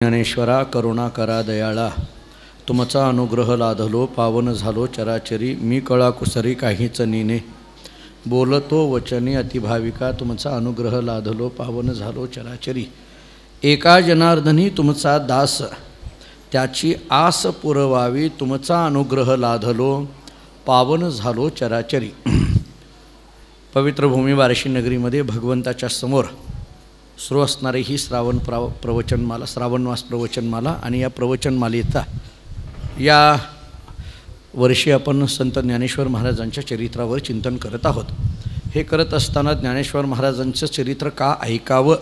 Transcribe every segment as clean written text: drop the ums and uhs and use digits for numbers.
ज्ञानेश्वरा करुणा करा दयाळा, तुमचा अनुग्रह लाधलो पावन झालो चराचरी। मी कळा कुसरी काहीच नीने, बोलतो वचनी अतिभाविका। तुमचा अनुग्रह लाधलो पावन झालो चराचरी। एका जनार्दनी तुमचा दास, त्याची आस पुरवावी। तुमचा अनुग्रह लाधलो पावन झालो चराचरी। पवित्र भूमी बार्शी नगरीमध्ये भगवंताच्या समोर सुरू असणारी ही प्रवचनमाला, श्रावणमास प्रवचनमाला। आणि या प्रवचनमालेचा या वर्षी आपण संत ज्ञानेश्वर महाराजांच्या चरित्रावर चिंतन करत आहोत। हे करत असताना ज्ञानेश्वर महाराजांचं चरित्र का ऐकावं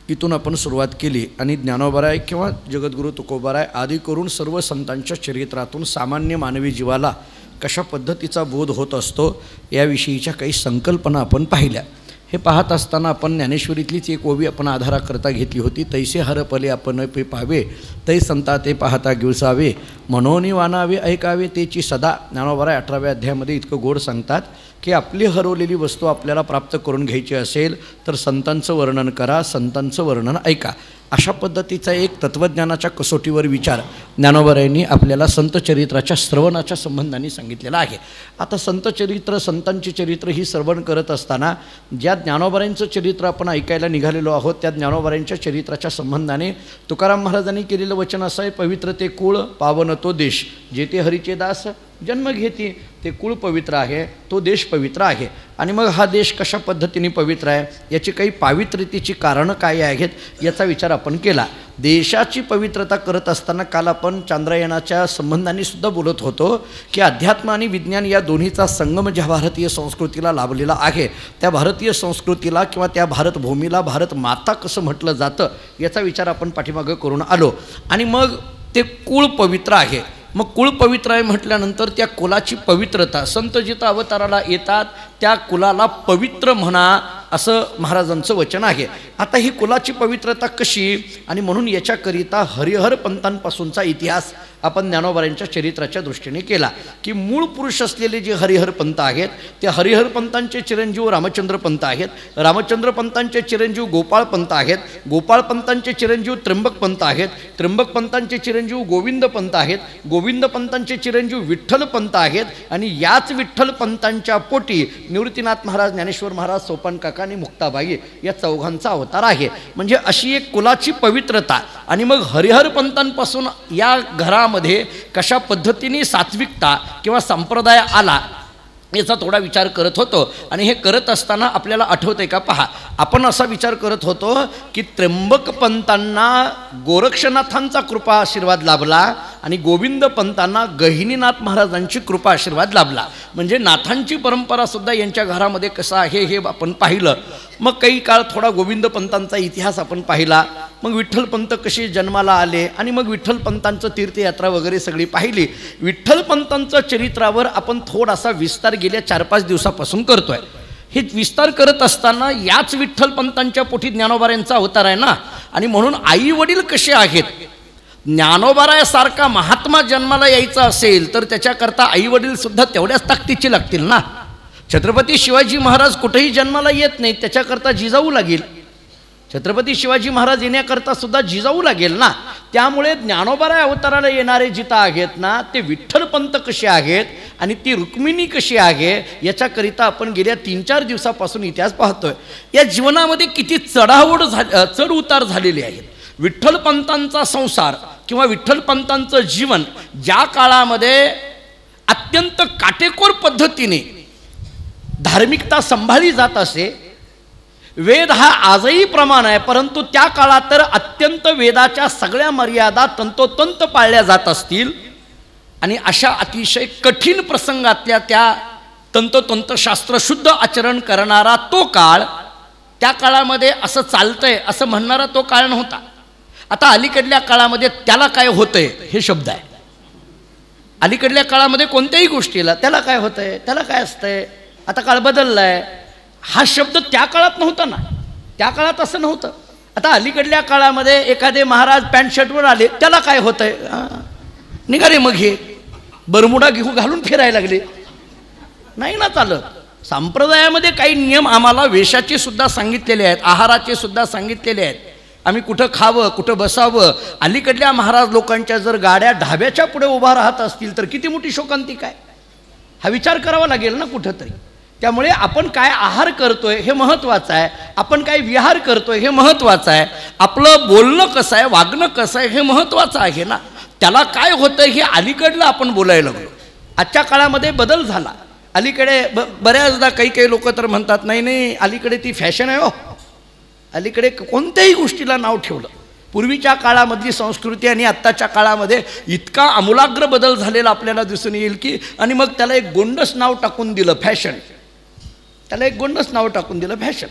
इथून आपण सुरुवात केली। आणि ज्ञानोबाराय किंवा जगद्गुरू तुकोबाराय आदी करून सर्व संतांच्या चरित्रातून सामान्य मानवी जीवाला कशा पद्धतीचा बोध होत असतो याविषयीच्या काही संकल्पना आपण पाहिल्या। हे पाहत असताना आपण ज्ञानेश्वरीतलीच एक ओवी आपण आधाराकरता घेतली होती। तैसे हरपले आपण पे पावे, तै संता ते पाहता गिळसावे, मनोनी वानावे ऐकावे तेची सदा। ज्ञानोबाराय 18व्या अध्यायामध्ये इतकं गोड सांगतात की आपली हरवलेली वस्तू आपल्याला प्राप्त करून घ्यायची असेल तर संतांचं वर्णन करा, संतांचं वर्णन ऐका। अशा पद्धतीचा एक तत्त्वज्ञानाच्या कसोटीवर विचार ज्ञानोबारायांनी आपल्याला संत चरित्राच्या श्रवणाच्या संबंधाने सांगितलेला आहे। आता संत चरित्र, संतांची चरित्र ही श्रवण करत असताना ज्या ज्ञानोबारायांचं चरित्र आपण ऐकायला निघालेलो आहोत त्या ज्ञानोबारायांच्या चरित्राच्या संबंधाने तुकाराम महाराजांनी केलेलं वचन असं आहे, पवित्र ते कुळ पावन तो देश, जेथे हरीचे दास जन्म घेती। ते कुळ पवित्र आहे, तो देश पवित्र आहे। आणि मग हा देश कशा पद्धतीने पवित्र आहे याची काही पावित्र्यतेची कारणं काय आहेत याचा विचार आपण केला। देशाची पवित्रता करत असताना काल आपण चांद्रयानाच्या संबंधाने सुद्धा बोलत होतो की अध्यात्म आणि विज्ञान या दोन्हीचा संगम ज्या भारतीय संस्कृतीला लाभलेला आहे त्या भारतीय संस्कृतीला किंवा त्या भारतभूमीला भारत माता कसं म्हटलं जातं याचा विचार आपण पाठीमागं करून आलो। आणि मग ते कुळ पवित्र आहे। मग कुळ पवित्र आहे म्हटल्यानंतर त्या कुलाची पवित्रता, संत जिथं अवताराला येतात त्या कुलाला पवित्र म्हणा असं महाराजांचं वचन आहे। आता ही कुलाची पवित्रता कशी, आणि म्हणून याच्याकरिता हरिहर पंथांपासूनचा इतिहास आपण ज्ञानोबारायांच्या चरित्राच्या दृष्टीने केला की मूळ पुरुष असलेले जे हरिहर पंथ आहेत ते हरिहर पंथांचे चिरंजीव रामचंद्र पंथ आहेत, रामचंद्र पंथांचे चिरंजीव गोपाळ पंथ आहेत, गोपाळ पंथांचे चिरंजीव त्र्यंबक पंथ आहेत, त्र्यंबक पंथांचे चिरंजीव गोविंद पंथ आहेत, गोविंद पंथांचे चिरंजीव विठ्ठल पंथ आहेत। आणि याच विठ्ठल पंथांच्या पोटी निवृत्तीनाथ महाराज, ज्ञानेश्वर महाराज, सोपान काका आणि मुक्ताबाई या चौघांचा अवतार आहे। म्हणजे अशी एक कुलाची पवित्रता। आणि मग हरिहर पंथांपासून या घरामध्ये कशा पद्धतीने सात्विकता किंवा संप्रदाय आला याचा थोडा विचार करत होतो। आणि हे करत असताना आपल्याला आठवतंय का पहा, आपण असा विचार करत होतो की त्र्यंबक पंथांना गोरक्षनाथांचा कृपा आशीर्वाद लाभला आणि गोविंद पंथांना गहिनीनाथ महाराजांची कृपा आशीर्वाद लाभला। म्हणजे नाथांची परंपरा सुद्धा यांच्या घरामध्ये कसा आहे हे आपण पाहिलं। मग काही काळ थोडा गोविंद पंथांचा इतिहास आपण पाहिला, मग विठ्ठल पंथ कसे जन्माला आले आणि मग विठ्ठल पंथांचं तीर्थयात्रा वगैरे सगळी पाहिली। विठ्ठल पंथांचं चरित्रावर आपण थोडासा विस्तार गेल्या 4-5 दिवसापासून करतोय। हे विस्तार करत असताना याच विठ्ठल पंथांच्या पोटी ज्ञानोबारायांचा अवतार आहे ना, आणि म्हणून आई वडील कसे आहेत, ज्ञानोबारायासारखा महात्मा जन्माला यायचा असेल तर त्याच्याकरता आई वडील सुद्धा तेवढ्याच ताकदीचे लागतील ना। छत्रपती शिवाजी महाराज कुठेही जन्माला येत नाहीत, त्याच्याकरता जिजाऊ लागेल। छत्रपती शिवाजी महाराज येण्याकरता सुद्धा जिजाऊ लागेल ना। त्यामुळे ज्ञानोबाराय अवताराला येणारे जिथं आहेत ना ते विठ्ठल पंथ कसे आहेत आणि ती रुक्मिणी कशी आहे याच्याकरिता आपण गेल्या 3-4 दिवसापासून इतिहास पाहतोय। या जीवनामध्ये किती चढ उतार झालेले आहेत। विठ्ठल पंथांचा संसार किंवा विठ्ठल पंथांचं जीवन ज्या काळामध्ये अत्यंत काटेकोर पद्धतीने धार्मिकता सांभाळली जात असे, वेद हा आजही प्रमाण आहे, परंतु त्या काळात तर अत्यंत वेदाच्या सगळ्या मर्यादा तंतोतंत पाळल्या जात असतील। आणि अशा अतिशय कठीण प्रसंगातल्या त्या तंतोतंत शास्त्रशुद्ध आचरण करणारा तो काळ, त्या काळामध्ये असं चालतंय असं म्हणणारा तो काळ नव्हता। आता अलीकडल्या काळामध्ये त्याला काय होतंय हे शब्द आहे। अलीकडल्या काळामध्ये कोणत्याही गोष्टीला त्याला काय होतंय, त्याला काय असतंय, आता काळ बदललाय, हा शब्द त्या काळात नव्हता ना। त्या काळात असं नव्हतं। आता अलीकडल्या काळामध्ये एखादे महाराज पॅन्ट शर्टवर आले त्याला काय होतंय, निघाले मग हे बरमुडा घालून फिरायला लागले, नाही ना चालत। संप्रदायामध्ये काही नियम आम्हाला वेशाचे सुद्धा सांगितलेले आहेत, आहाराचे सुद्धा सांगितलेले आहेत। आम्ही कुठं खावं, कुठं बसावं. अलीकडल्या महाराज लोकांच्या जर गाड्या ढाब्याच्या पुढे उभा राहत असतील तर किती मोठी शोकांतिका आहे, हा विचार करावा लागेल ना कुठंतरी. त्यामुळे आपण काय आहार करतोय हे महत्त्वाचं आहे, आपण काय विहार करतोय हे महत्त्वाचं आहे, आपलं बोलणं कसं आहे, वागणं कसं आहे हे महत्त्वाचं आहे ना. त्याला काय होतं हे अलीकडलं आपण बोलायला लागलो. आजच्या काळामध्ये बदल झाला. अलीकडे बऱ्याचदा काही लोक तर म्हणतात नाही नाही अलीकडे ती फॅशन आहे हो, अलीकडे कोणत्याही गोष्टीला नाव ठेवलं. पूर्वीच्या काळामधली संस्कृती आणि आत्ताच्या काळामध्ये इतका आमूलाग्र बदल झालेला आपल्याला दिसून येईल की, आणि मग त्याला एक गोंडस नाव टाकून दिलं फॅशन, त्याला एक गोंडस नाव टाकून दिलं फॅशन.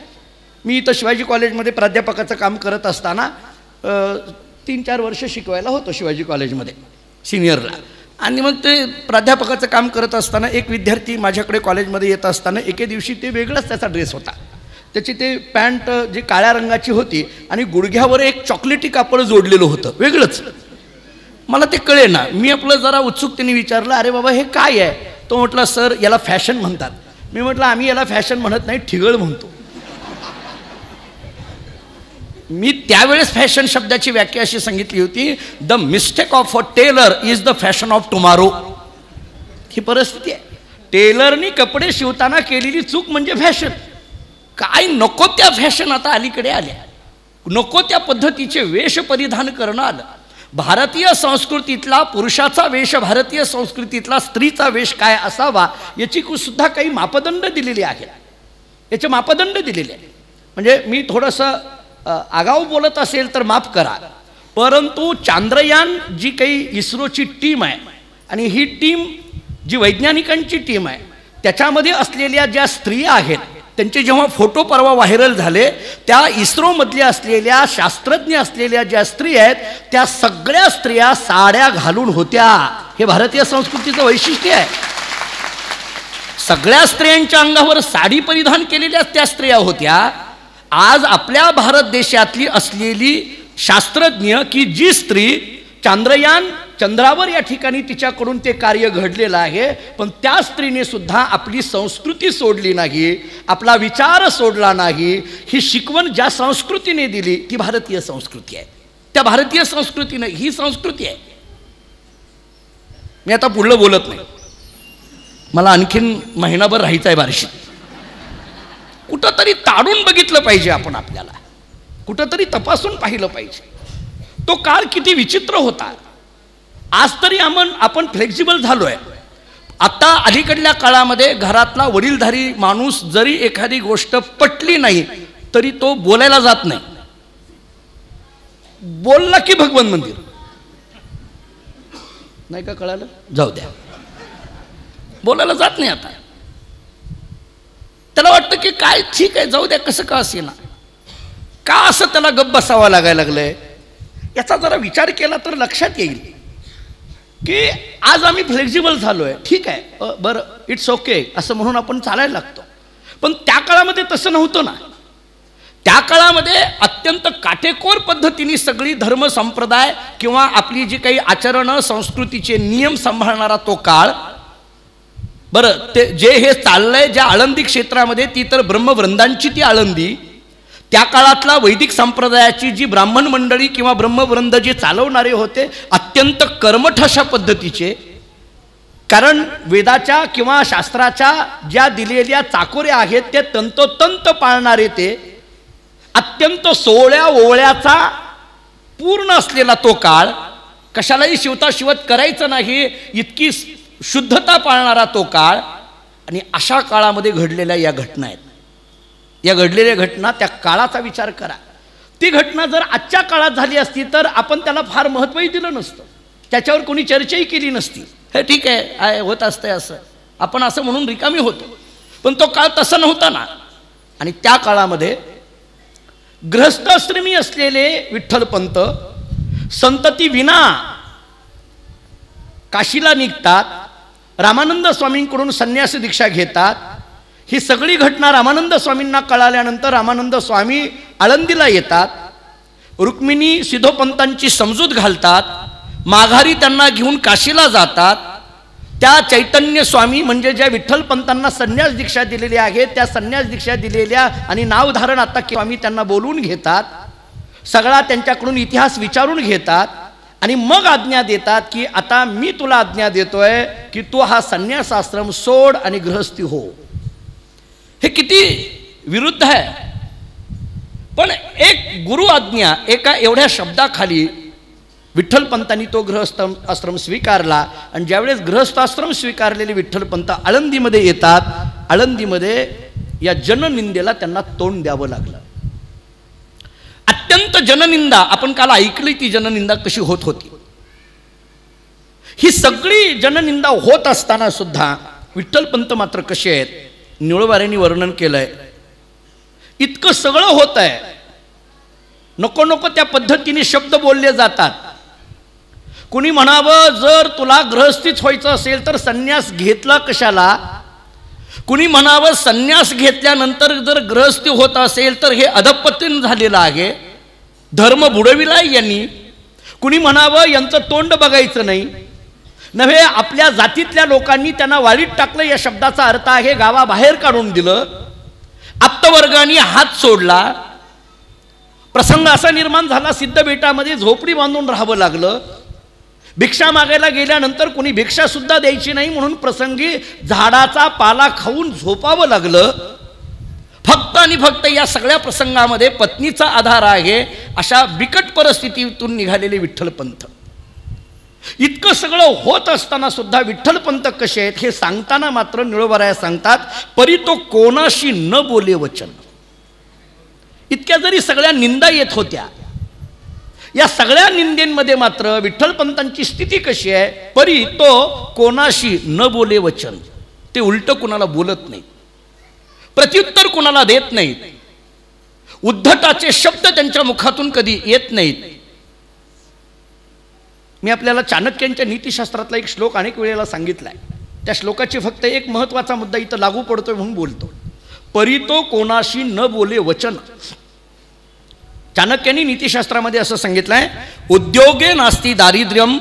मी इथं शिवाजी कॉलेजमध्ये प्राध्यापकाचं काम करत असताना 3-4 वर्ष शिकवायला होतो शिवाजी कॉलेजमध्ये सिनियरला. आणि मग ते प्राध्यापकाचं काम करत असताना एक विद्यार्थी माझ्याकडे कॉलेजमध्ये येत असताना एके दिवशी ते वेगळाच त्याचा ड्रेस होता. त्याची ते पॅन्ट जी काळ्या रंगाची होती आणि गुडघ्यावर एक चॉकलेटी कापड जोडलेलं होतं वेगळंच. मला ते कळेना. मी आपलं जरा उत्सुकतेने विचारलं, अरे बाबा हे काय आहे? तो म्हटला सर याला फॅशन म्हणतात. मी म्हटलं आम्ही याला फॅशन म्हणत नाही, ठिगळ म्हणतो. मी त्यावेळेस फॅशन शब्दाची व्याख्या अशी सांगितली होती, the mistake of a tailor is the fashion of tomorrow. ही परिस्थिती आहे. टेलरनी कपडे शिवताना केलेली चूक म्हणजे फॅशन. काय नको त्या फॅशन आता अलीकडे आल्या, नको त्या पद्धतीचे वेश परिधान करणं आलं. भारतीय संस्कृतीतला पुरुषाचा वेश, भारतीय संस्कृतीतला स्त्रीचा वेश काय असावा याची सुद्धा काही मापदंड दिलेली आहेत, याचे मापदंड दिलेले आहे. म्हणजे मी थोडंसं आगाऊ बोलत असेल तर माफ करा, परंतु चांद्रयान जी काही इस्रोची टीम आहे आणि ही टीम जी वैज्ञानिकांची टीम आहे त्याच्यामध्ये असलेल्या ज्या स्त्रिया आहेत त्यांचे जेव्हा फोटो परवा व्हायरल झाले, त्या इस्रोमधल्या असलेल्या शास्त्रज्ञ असलेल्या ज्या स्त्री आहेत त्या सगळ्या स्त्रिया साड्या घालून होत्या. हे भारतीय संस्कृतीचं वैशिष्ट्य आहे. सगळ्या स्त्रियांच्या अंगावर साडी परिधान केलेल्या त्या स्त्रिया होत्या. आज आपल्या भारत देशातली असलेली शास्त्रज्ञ की जी स्त्री चांद्रयान चंद्रावर या ठिकाणी तिच्याकडून ते कार्य घडलेलं आहे, पण त्या स्त्रीने सुद्धा आपली संस्कृती सोडली नाही, आपला विचार सोडला नाही. ही शिकवण ज्या संस्कृतीने दिली ती भारतीय संस्कृती आहे. त्या भारतीय संस्कृतीने ही संस्कृती आहे. मी आता पुढलं बोलत नाही, मला आणखीन महिनाभर राहायचं आहे बार्शीत. कुठंतरी ताडून बघितलं पाहिजे आपण, आपल्याला कुठंतरी तपासून पाहिलं पाहिजे तो काळ किती विचित्र होता. आज तरी आपण फ्लेक्झिबल झालोय. आता अलीकडल्या काळामध्ये घरातला वडीलधारी माणूस जरी एखादी गोष्ट पटली नाही तरी तो बोलायला जात नाही. बोलला की भगवान मंदिर नाही का, कळालं, जाऊ द्या, बोलायला जात नाही. आता त्याला वाटतं की काय ठीक आहे जाऊ द्या, कसं का असेना, का असं त्याला गप्प बसावं लागायला लागलंय. याचा जरा विचार केला तर लक्षात येईल की आज आम्ही फ्लेक्झिबल झालोय, ठीक आहे, बरं, इट्स ओके असं म्हणून आपण चालायला लागतो. पण त्या काळामध्ये तसं नव्हतं ना. त्या काळामध्ये अत्यंत काटेकोर पद्धतीने सगळी धर्म संप्रदाय किंवा आपली जी काही आचरणं संस्कृतीचे नियम सांभाळणारा तो काळ. बरं, ते जे हे चाललंय ज्या आळंदी क्षेत्रामध्ये ती तर ब्रह्मवृंदांची ती आळंदी, त्या काळातला वैदिक संप्रदायाची जी ब्राह्मण मंडळी किंवा ब्रह्मवृंद जे चालवणारे होते अत्यंत कर्मठ अशा पद्धतीचे. कारण वेदाच्या किंवा शास्त्राच्या ज्या दिलेल्या चाकोऱ्या आहेत ते तंतोतंत पाळणारे, ते अत्यंत सोहळ्या ओवळ्याचा पूर्ण असलेला तो काळ, कशालाही शिवता शिवत करायचं नाही इतकी शुद्धता पाळणारा तो काळ. आणि अशा काळामध्ये घडलेल्या या घटना आहेत. या घडलेल्या घटना त्या काळाचा विचार करा. ती घटना जर आजच्या काळात झाली असती तर आपण त्याला फार महत्त्वही दिलं नसतं, त्याच्यावर कोणी चर्चाही केली नसती. हे ठीक आहे, होत असतंय असं, आपण असं म्हणून रिकामी होतो. पण तो काळ तसा नव्हता ना. आणि त्या काळामध्ये गृहस्थाश्रमी असलेले विठ्ठलपंत संतती विना काशीला निघतात, रामानंद स्वामींकडून संन्यास दीक्षा घेतात. ही सगळी घटना रामानंद स्वामींना कळाल्यानंतर रामानंद स्वामी आळंदीला येतात, रुक्मिणी सिद्धोपंतांची समजूत घालतात, माघारी त्यांना घेऊन काशीला जातात. त्या चैतन्य स्वामी म्हणजे ज्या विठ्ठलपंतांना संन्यास दीक्षा दिलेली आहे त्या संन्यास दीक्षा दिलेल्या आणि नावधारण आता स्वामी त्यांना बोलवून घेतात. सगळा त्यांच्याकडून इतिहास विचारून घेतात आणि मग आज्ञा देतात की आता मी तुला आज्ञा देतोय की तू हा संन्यास आश्रम सोड आणि गृहस्थी हो. हे किती विरुद्ध आहे. पण एक गुरु आज्ञा एका एवढ्या शब्दाखाली विठ्ठलपंतांनी तो गृहस्थ आश्रम स्वीकारला. आणि ज्यावेळेस गृहस्थाश्रम स्वीकारलेले विठ्ठलपंत आळंदीमध्ये येतात, आळंदीमध्ये या जननिंदेला त्यांना तोंड द्यावं लागलं. अत्यंत जननिंदा, आपण काल ऐकली ती जननिंदा कशी होत होती. ही सगळी जननिंदा होत असताना सुद्धा विठ्ठलपंत मात्र कसे आहेत, निळवाऱ्यांनी वर्णन केलंय. इतकं सगळं होत आहे, नको नको त्या पद्धतीने शब्द बोलले जातात. कुणी म्हणावं जर तुला गृहस्थीच व्हायचं असेल तर संन्यास घेतला कशाला. कुणी म्हणावं संन्यास घेतल्यानंतर जर गृहस्थी होत असेल तर हे अधपतन झालेलं आहे, धर्म बुडविला यांनी. कुणी म्हणावं यांचं तोंड बघायचं नाही नव्हे, आपल्या जातीतल्या लोकांनी त्यांना वाळीत टाकलं या शब्दाचा अर्थ आहे गावाबाहेर काढून दिलं. आप्तवर्गाने हात सोडला. प्रसंग असा निर्माण झाला, सिद्धबेटामध्ये झोपडी बांधून राहावं लागलं. भिक्षा मागायला गेल्यानंतर कोणी भिक्षा सुद्धा द्यायची नाही म्हणून प्रसंगी झाडाचा पाला खाऊन झोपावं लागलं. फक्त आणि फक्त या सगळ्या प्रसंगामध्ये पत्नीचा आधार आहे अशा बिकट परिस्थितीतून निघालेले विठ्ठलपंत. इतकं सगळं होत असताना सुद्धा विठ्ठलपंत कसे आहेत हे सांगताना मात्र निळवराया सांगतात, परी तो कोणाशी न बोले वचन. इतक्या जरी सगळ्या निंदा येत होत्या, या सगळ्या निंदेमध्ये मात्र विठ्ठलपंतांची स्थिती कशी आहे, परी तो कोणाशी न बोले वचन. ते उलट कुणाला बोलत नाही, प्रत्युत्तर कुणाला देत नाहीत, उद्धटाचे शब्द त्यांच्या मुखातून कधी येत नाहीत. मी आपल्याला चाणक्यांच्या नीतिशास्त्रातला एक श्लोक अनेक वेळेला सांगितलाय. त्या श्लोकाची फक्त एक महत्त्वाचा मुद्दा इथं लागू पडतोय म्हणून बोलतो. परी तो कोणाशी न बोले वचन. चाणक्यांनी नीतिशास्त्रामध्ये असं सांगितलंय, उद्योगे नास्ती दारिद्र्यम,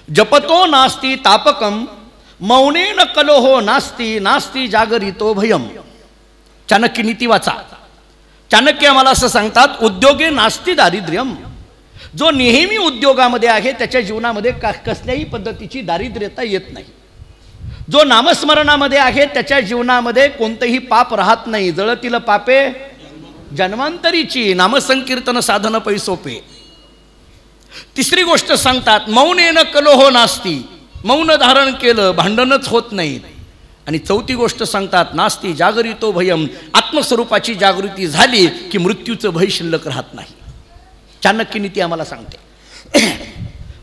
जपतो नास्ती तापकम, मौनेन कलोहो नास्ती, नास्ती जागरितो भयम. चाणक्य नीती वाचा. चाणक्य आम्हाला असं सांगतात, उद्योगे नास्ती दारिद्र्यम. जो नेहमी उद्योगामध्ये आहे त्याच्या जीवनामध्ये कसल्याही पद्धतीची दारिद्र्यता येत नाही. जो नामस्मरणामध्ये आहे त्याच्या जीवनामध्ये कोणतंही पाप राहत नाही. जळतील पापे जन्मांतरीची, नामसंकीर्तन साधन पैसोपे. तिसरी गोष्ट सांगतात, मौनेन कलोहो नास्ती. मौन धारण केलं भांडणच होत नाही. आणि चौथी गोष्ट सांगतात, नास्ती जागरितो भयम. आत्मस्वरूपाची जागृती झाली की मृत्यूचं भय शिल्लक राहत नाही. चाणक्य नीती आम्हाला सांगते.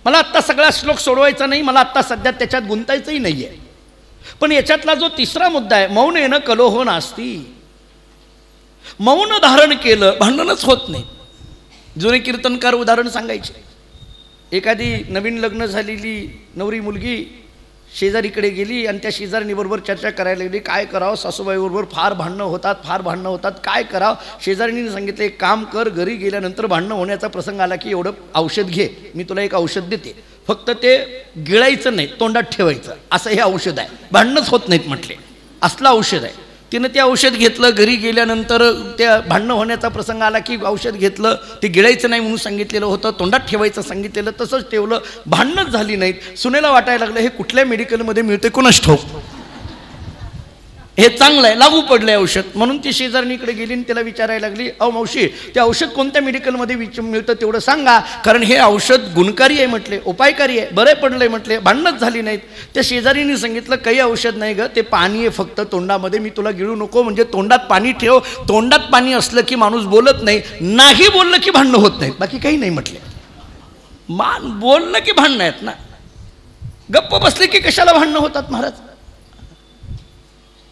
मला आत्ता सगळा श्लोक सोडवायचा नाही, मला आत्ता सध्या त्याच्यात गुंतायचंही नाही आहे. पण याच्यातला जो तिसरा मुद्दा आहे, मौनेन कलोहो नास्ती. मौन धारण केलं भांडणच होत नाही. जुने कीर्तनकार उदाहरण सांगायचे. एखादी नवीन लग्न झालेली नवरी मुलगी शेजारीकडे गेली आणि त्या शेजारणीबरोबर चर्चा करायला लागली, काय करावं, सासूबाईबरोबर फार भांडणं होतात, फार भांडणं होतात, काय करावं. शेजारणीने सांगितलं, एक काम कर, घरी गेल्यानंतर भांडणं होण्याचा प्रसंग आला की एवढं औषध घे, मी तुला एक औषध देते, फक्त ते गिळायचं नाही, तोंडात ठेवायचं, असं हे औषध आहे, भांडणंच होत नाहीत म्हटले, असलं औषध आहे. तिनं ते औषध घेतलं, घरी गेल्यानंतर त्या भांडणं होण्याचा प्रसंग आला की औषध घेतलं, ते गिळायचं नाही म्हणून सांगितलेलं होतं, तोंडात ठेवायचं सांगितलेलं, तसंच ठेवलं, भांडणंच झाली नाहीत. सुनेला वाटायला लागलं हे कुठल्या मेडिकलमध्ये मिळते कोणास ठाऊक, हे चांगलं आहे, लागू पडलं आहे औषध. म्हणून ती शेजारणीकडे गेली आणि त्याला विचारायला लागली, अहो मावशी, ते औषध कोणत्या मेडिकलमध्ये मिळतं तेवढं सांगा, कारण हे औषध गुणकारी आहे म्हटले, उपायकारी आहे, बरे पडलंय म्हटले, भांडणंच झाली नाहीत. त्या शेजारीने सांगितलं, काही औषध नाही ग, ते पाणी आहे फक्त तोंडामध्ये, मी तुला गिळू नको, म्हणजे तोंडात पाणी ठेव, तोंडात पाणी असलं की माणूस बोलत नाही, नाही बोललं की भांडणं होत नाहीत, बाकी काही नाही म्हटले. बोललं की भांडणं आहेत ना, गप्प बसले की कशाला भांडणं होतात महाराज.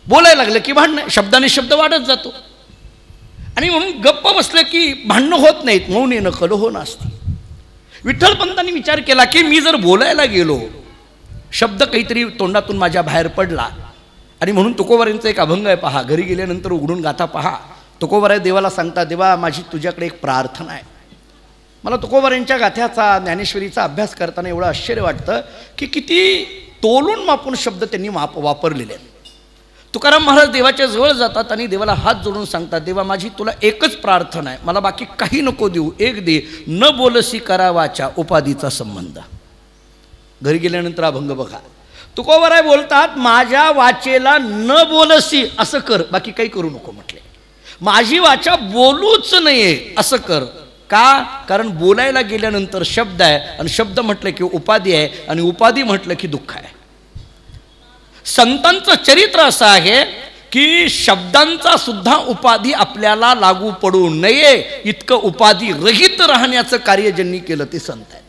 बोलायला लागलं की भांडणं, शब्दाने शब्द वाढत जातो, आणि म्हणून गप्प बसलं की भांडणं होत नाहीत. मौनेन कलोहो नास्ती. विठ्ठलपंतांनी विचार केला की मी जर बोलायला गेलो, शब्द काहीतरी तोंडातून माझ्या बाहेर पडला, आणि म्हणून तुकोबारांचा एक अभंग आहे पहा, घरी गेल्यानंतर उघडून गाथा पहा. तुकोबाराय देवाला सांगता, देवा माझी तुझ्याकडे एक प्रार्थना आहे. मला तुकोबारांच्या गाथ्याचा, ज्ञानेश्वरीचा अभ्यास करताना एवढं आश्चर्य वाटतं की किती तोलून मापून शब्द त्यांनी वापरलेले आहेत. तुकाराम महाराज देवाच्या जवळ जातात आणि देवाला हात जोडून सांगतात, देवा माझी तुला एकच प्रार्थना आहे, मला बाकी काही नको देऊ, एक दे, न बोलसी करा वाचा उपाधीचा संबंध. घरी गेल्यानंतर अभंग बघा. तुकोबाराय बोलतात, माझ्या वाचेला न बोलसी असं कर, बाकी काही करू नको म्हटले. माझी वाचा बोलूच नये असं कर. का? कारण बोलायला गेल्यानंतर शब्द आहे, आणि शब्द म्हटलं की उपाधी आहे, आणि उपाधी म्हटलं की दुःख आहे. संतांचं चरित्र असं आहे की शब्दांचा सुद्धा उपाधी आपल्याला लागू पडू नये इतकं उपाधी रहित राहण्याचं कार्य ज्यांनी केलं ते संत आहेत.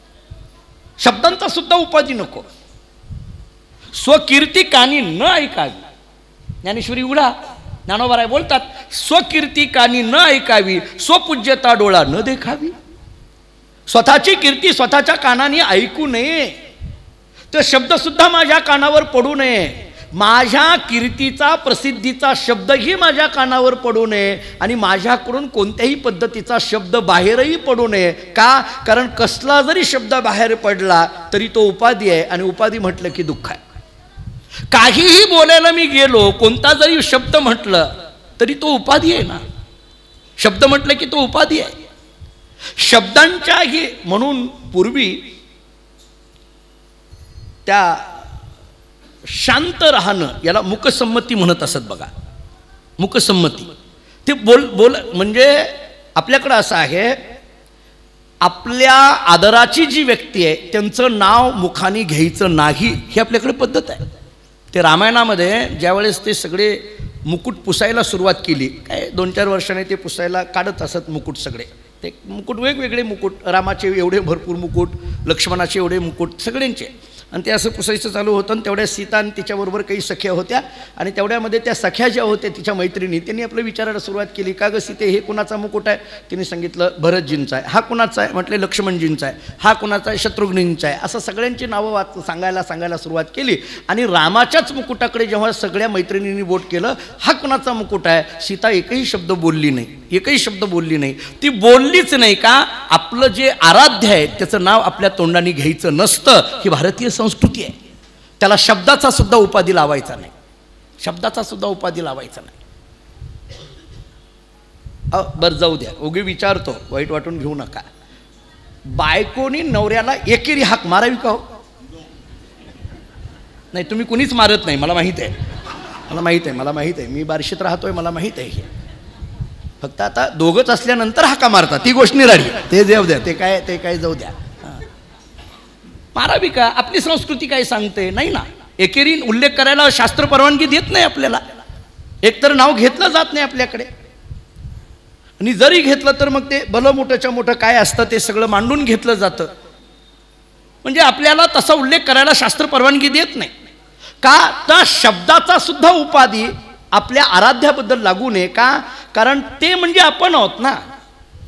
शब्दांचा सुद्धा उपाधी नको. स्वकीर्ती कानी न ऐकावी. ज्ञानेश्वरी उघडा, ज्ञानोबाराय बोलतात, स्वकीर्ती कानी न ऐकावी, स्वपूज्यता डोळा न देखावी. स्वतःची कीर्ती स्वतःच्या कानाने ऐकू नये, तो शब्द सुद्धा माझ्या कानावर पडू नये. माझ्या कीर्तीचा प्रसिद्धीचा शब्दही माझ्या कानावर पडू नये, आणि माझ्याकडून कोणत्याही पद्धतीचा शब्द बाहेरही पडू नये. का? कारण कसला जरी शब्द बाहेर पडला तरी तो उपाधी आहे, आणि उपाधी म्हटलं की दुःख आहे. काहीही बोलायला मी गेलो, कोणता जरी शब्द म्हटलं तरी तो उपाधी आहे ना. शब्द म्हटलं की तो उपाधी आहे. शब्दांच्याही म्हणून पूर्वी त्या शांत राहणं याला मुकसंमती म्हणत असत बघा. मुकसंमती ते बोल म्हणजे आपल्याकडं असं आहे, आपल्या आदराची जी व्यक्ती आहे त्यांचं नाव मुखाने घ्यायचं नाही, ही आपल्याकडे पद्धत आहे. ते रामायणामध्ये ज्यावेळेस ते सगळे मुकुट पुसायला सुरुवात केली, काय 2-4 वर्षाने ते पुसायला काढत असत मुकुट सगळे. ते मुकुट वेगवेगळे मुकुट, रामाचे एवढे भरपूर मुकुट, लक्ष्मणाचे एवढे मुकुट, सगळ्यांचे. आणि ते असं पुसायचं चालू होतं. आणि तेवढ्या सीता आणि तिच्याबरोबर काही सख्या होत्या, आणि तेवढ्यामध्ये त्या सख्या ज्या होत्या तिच्या मैत्रिणी, त्यांनी आपलं विचारायला सुरुवात केली, का ग सीते हे कुणाचा मुकुट आहे? तिने सांगितलं भरतजींचा आहे. हा कुणाचा आहे? म्हटले लक्ष्मणजींचा आहे. हा कुणाचा आहे? शत्रुघ्नींचा आहे. असं सगळ्यांची नावं सांगायला सुरुवात केली. आणि रामाच्याच मुकुटाकडे जेव्हा सगळ्या मैत्रिणींनी बोट केलं, हा कुणाचा मुकुट आहे? सीता एकही शब्द बोलली नाही, एकही शब्द बोलली नाही. ती बोललीच नाही. का? आपलं जे आराध्य आहे त्याचं नाव आपल्या तोंडाने घ्यायचं नसतं, ही भारतीय संस्कृती आहे. त्याला शब्दाचा सुद्धा उपाधी लावायचा नाही, शब्दाचा सुद्धा उपाधी लावायचा नाही. बरं जाऊ द्या, उगी विचारतो, वाईट वाटून घेऊ नका. बायकोनी नवऱ्याला एकेरी हाक मारावी का हो? नाही, तुम्ही कुणीच मारत नाही, मला माहीत आहे, मला माहीत आहे. मी बार्शीत राहतोय, मला माहीत आहे. हे फक्त आता दोघंच असल्यानंतर हाका मारतात, ती गोष्ट निराळी. ते जाऊ द्या, ते काय जाऊ द्या. मारावी का? आपली संस्कृती काय सांगते? नाही ना. एकेरी उल्लेख करायला शास्त्र परवानगी देत नाही आपल्याला. एकतर नाव घेतलं जात नाही आपल्याकडे, आणि जरी घेतलं तर मग ते भलं मोठंच्या मोठं काय असतं ते सगळं मांडून घेतलं जातं. म्हणजे आपल्याला तसा उल्लेख करायला शास्त्र परवानगी देत नाही. का? त्या शब्दाचा सुद्धा उपाधी आपल्या आराध्याबद्दल लागू नये. का? कारण ते म्हणजे आपण आहोत ना.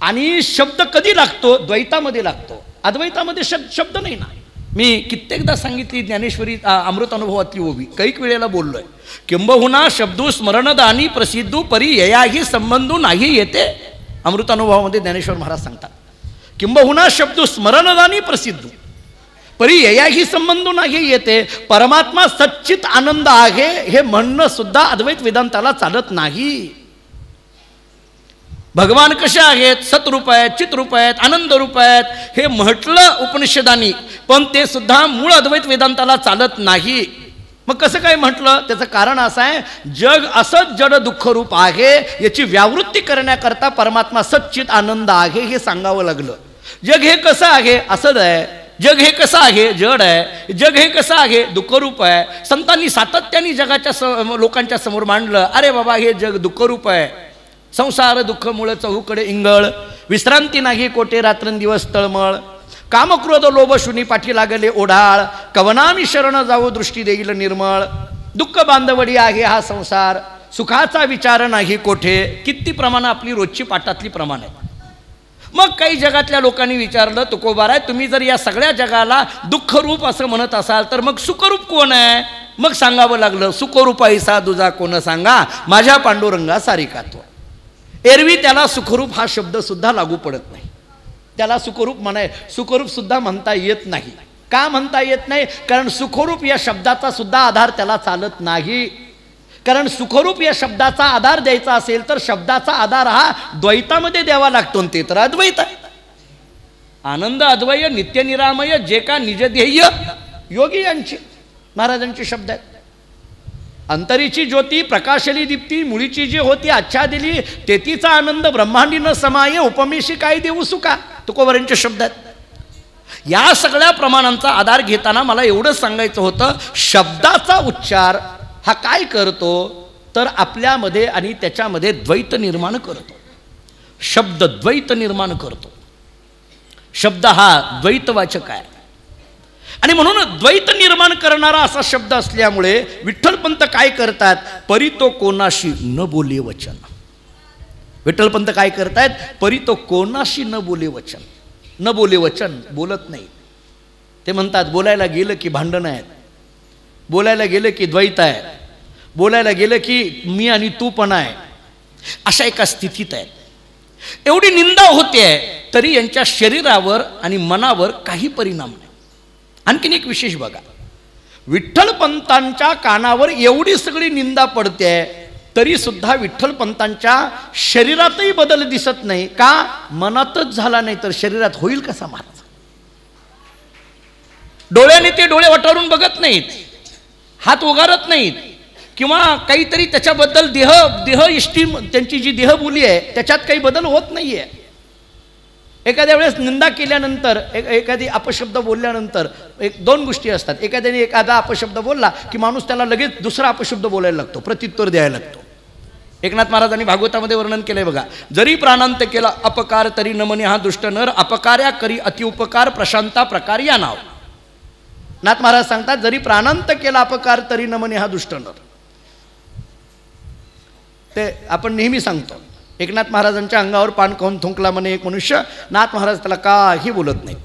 आणि शब्द कधी लागतो? द्वैतामध्ये लागतो, अद्वैतामध्ये शब्द नाही ना. मी कित्येकदा सांगितली ज्ञानेश्वरी अमृत अनुभवातली ओवी, कैक वेळेला बोललोय. किंबहुना शब्दू स्मरणदानी प्रसिद्धू परी ययाही संबंधू नाही येते. अमृत अनुभवामध्ये ज्ञानेश्वर महाराज सांगतात, किंबहुना शब्दू स्मरणदानी प्रसिद्धू परी ययाही संबंधू नाही येते. परमात्मा सच्चित आनंद आहे हे म्हणणं सुद्धा अद्वैत वेदांताला चालत नाही. भगवान कसे आहेत? सतरूप आहेत, चितरूप आहेत, आनंद रूप आहेत हे म्हटलं उपनिषदांनी, पण ते सुद्धा मूळ अद्वैत वेदांताला चालत नाही. मग कसं काय म्हटलं? त्याचं कारण असं आहे, जग असंच जड दुःख रूप आहे याची व्यावृत्ती करण्याकरता परमात्मा सच्चित आनंद आहे हे सांगावं लागलं. जग हे कसं आहे? असंच आहे. जग हे कसं आहे? जड आहे. जग हे कसं आहे? दुःखरूप आहे. संतांनी सातत्याने जगाच्या लोकांच्या समोर मांडलं, अरे बाबा हे जग दुःखरूप आहे. संसार दुःख मुळ चहूकडे इंगळ, विश्रांती नाही कोटे रात्रंदिवस तळमळ, कामक्रोध लोभ शुनी पाठी लागले ओढाळ, कवनामी शरण जाऊ दृष्टी देईल निर्मळ, दुःख बांधवडी आहे हा संसार, सुखाचा विचार नाही कोठे. किती प्रमाण आपली रोजची पाठातली प्रमाण आहे. मग काही जगातल्या लोकांनी विचारलं, तुकोबाराय तुम्ही जर या सगळ्या जगाला दुःखरूप असं म्हणत असाल तर मग सुखरूप कोण आहे? मग सांगावं लागलं, सुखरूपाईसा दुजा कोण सांगा, माझ्या पांडुरंगा सारिका तो. एरवी त्याला सुखरूप हा शब्द सुद्धा लागू पडत नाही. त्याला सुखरूप सुद्धा म्हणता येत नाही. का म्हणता येत नाही? कारण सुखरूप या शब्दाचा सुद्धा आधार त्याला चालत नाही. कारण सुखरूप या शब्दाचा आधार द्यायचा असेल तर शब्दाचा आधार हा द्वैतामध्ये द्यावा लागतो, ते तर अद्वैत आहे. आनंद अद्वय नित्यनिरामय जे का निजध्येय योगी यांचे महाराजांचे शब्द आहेत. अंतरीची ज्योती प्रकाशली दीप्ती मुळीची जी होती आच्छा दिली तेतीचा आनंद ब्रह्मांडी न समाये उपमेशी काय देऊ सुका तुकोबरांचे शब्द आहेत. या सगळ्या प्रमाणांचा आधार घेताना मला एवढंच सांगायचं होतं, शब्दाचा उच्चार हा काय करतो तर आपल्यामध्ये आणि त्याच्यामध्ये द्वैत निर्माण करतो. शब्द द्वैत निर्माण करतो. शब्द हा द्वैतवाचक आहे आणि म्हणून द्वैत निर्माण करणारा असा शब्द असल्यामुळे विठ्ठलपंत काय करतात, परितो कोणाशी न बोले वचन. विठ्ठलपंत काय करतायत, परितो कोणाशी न बोले वचन. न बोले वचन, बोलत नाही. ते म्हणतात बोलायला गेलं की भांडणं आहेत, बोलायला गेलं की द्वैत आहे, बोलायला गेलं की मी आणि तू पण आहे, अशा एका स्थितीत आहेत. एवढी निंदा होते तरी यांच्या शरीरावर आणि मनावर काही परिणाम नाही. आणखीन एक विशेष बघा, विठ्ठलपंतांच्या कानावर एवढी सगळी निंदा पडते तरी सुद्धा विठ्ठलपंतांच्या शरीरातही बदल दिसत नाही. का? मनातच झाला नाही तर शरीरात होईल कसा महाराज? डोळ्याने ते डोळे वटारून बघत नाहीत, हात उगारत नाहीत किंवा काहीतरी त्याच्याबद्दल देह इष्टी त्यांची जी देहबोली आहे त्याच्यात काही बदल होत नाही आहे. एखाद्या वेळेस निंदा केल्यानंतर एखादी अपशब्द बोलल्यानंतर दोन गोष्टी असतात. एखाद्याने एखादा अपशब्द बोलला की माणूस त्याला लगेच दुसरा अपशब्द बोलायला लागतो, प्रत्युत्तर द्यायला लागतो. एकनाथ महाराजांनी भागवतामध्ये वर्णन केलंय बघा, जरी प्राणांत केला अपकार तरी न म्हणे हा दुष्ट नर, अपकार्या करी अतिउपकार प्रशांता प्रकार या नाव. नाथ महाराज सांगतात जरी प्राणांत केला अपकार तरी न म्हणे हा दुष्ट नर. ते आपण नेहमी सांगतो. एकनाथ महाराजांच्या अंगावर पान खाऊन थुंकला म्हणे एक मनुष्य, नाथ महाराज त्याला काही बोलत नाही.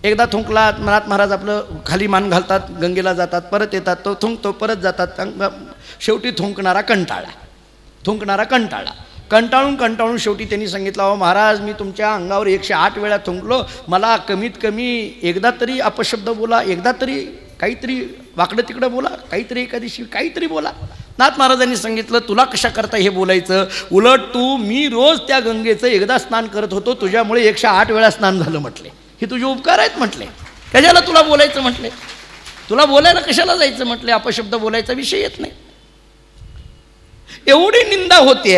एकदा थुंकला, नाथ महाराज आपलं खाली मान घालतात, गंगेला जातात, परत येतात, तो थुंकतो, परत जातात. शेवटी थुंकणारा कंटाळला. कंटाळून शेवटी त्यांनी सांगितलं, अहो महाराज मी तुमच्या अंगावर 108 वेळा थुंकलो, मला कमीत कमी एकदा तरी अपशब्द बोला, एकदा तरी काहीतरी वाकडं तिकडं बोला, काहीतरी एखादी काहीतरी बोला. नाथ महाराजांनी सांगितलं तुला कशा करता हे बोलायचं, उलट मी रोज त्या गंगेचं एकदा स्नान करत होतो, तुझ्यामुळे 108 वेळा स्नान झालं म्हटले. हे तुझे उपकार आहेत म्हटले, कशाला तुला बोलायचं म्हटले, तुला बोलायला कशाला जायचं म्हटले, अपशब्द बोलायचा विषय येत नाही. एवढी निंदा होते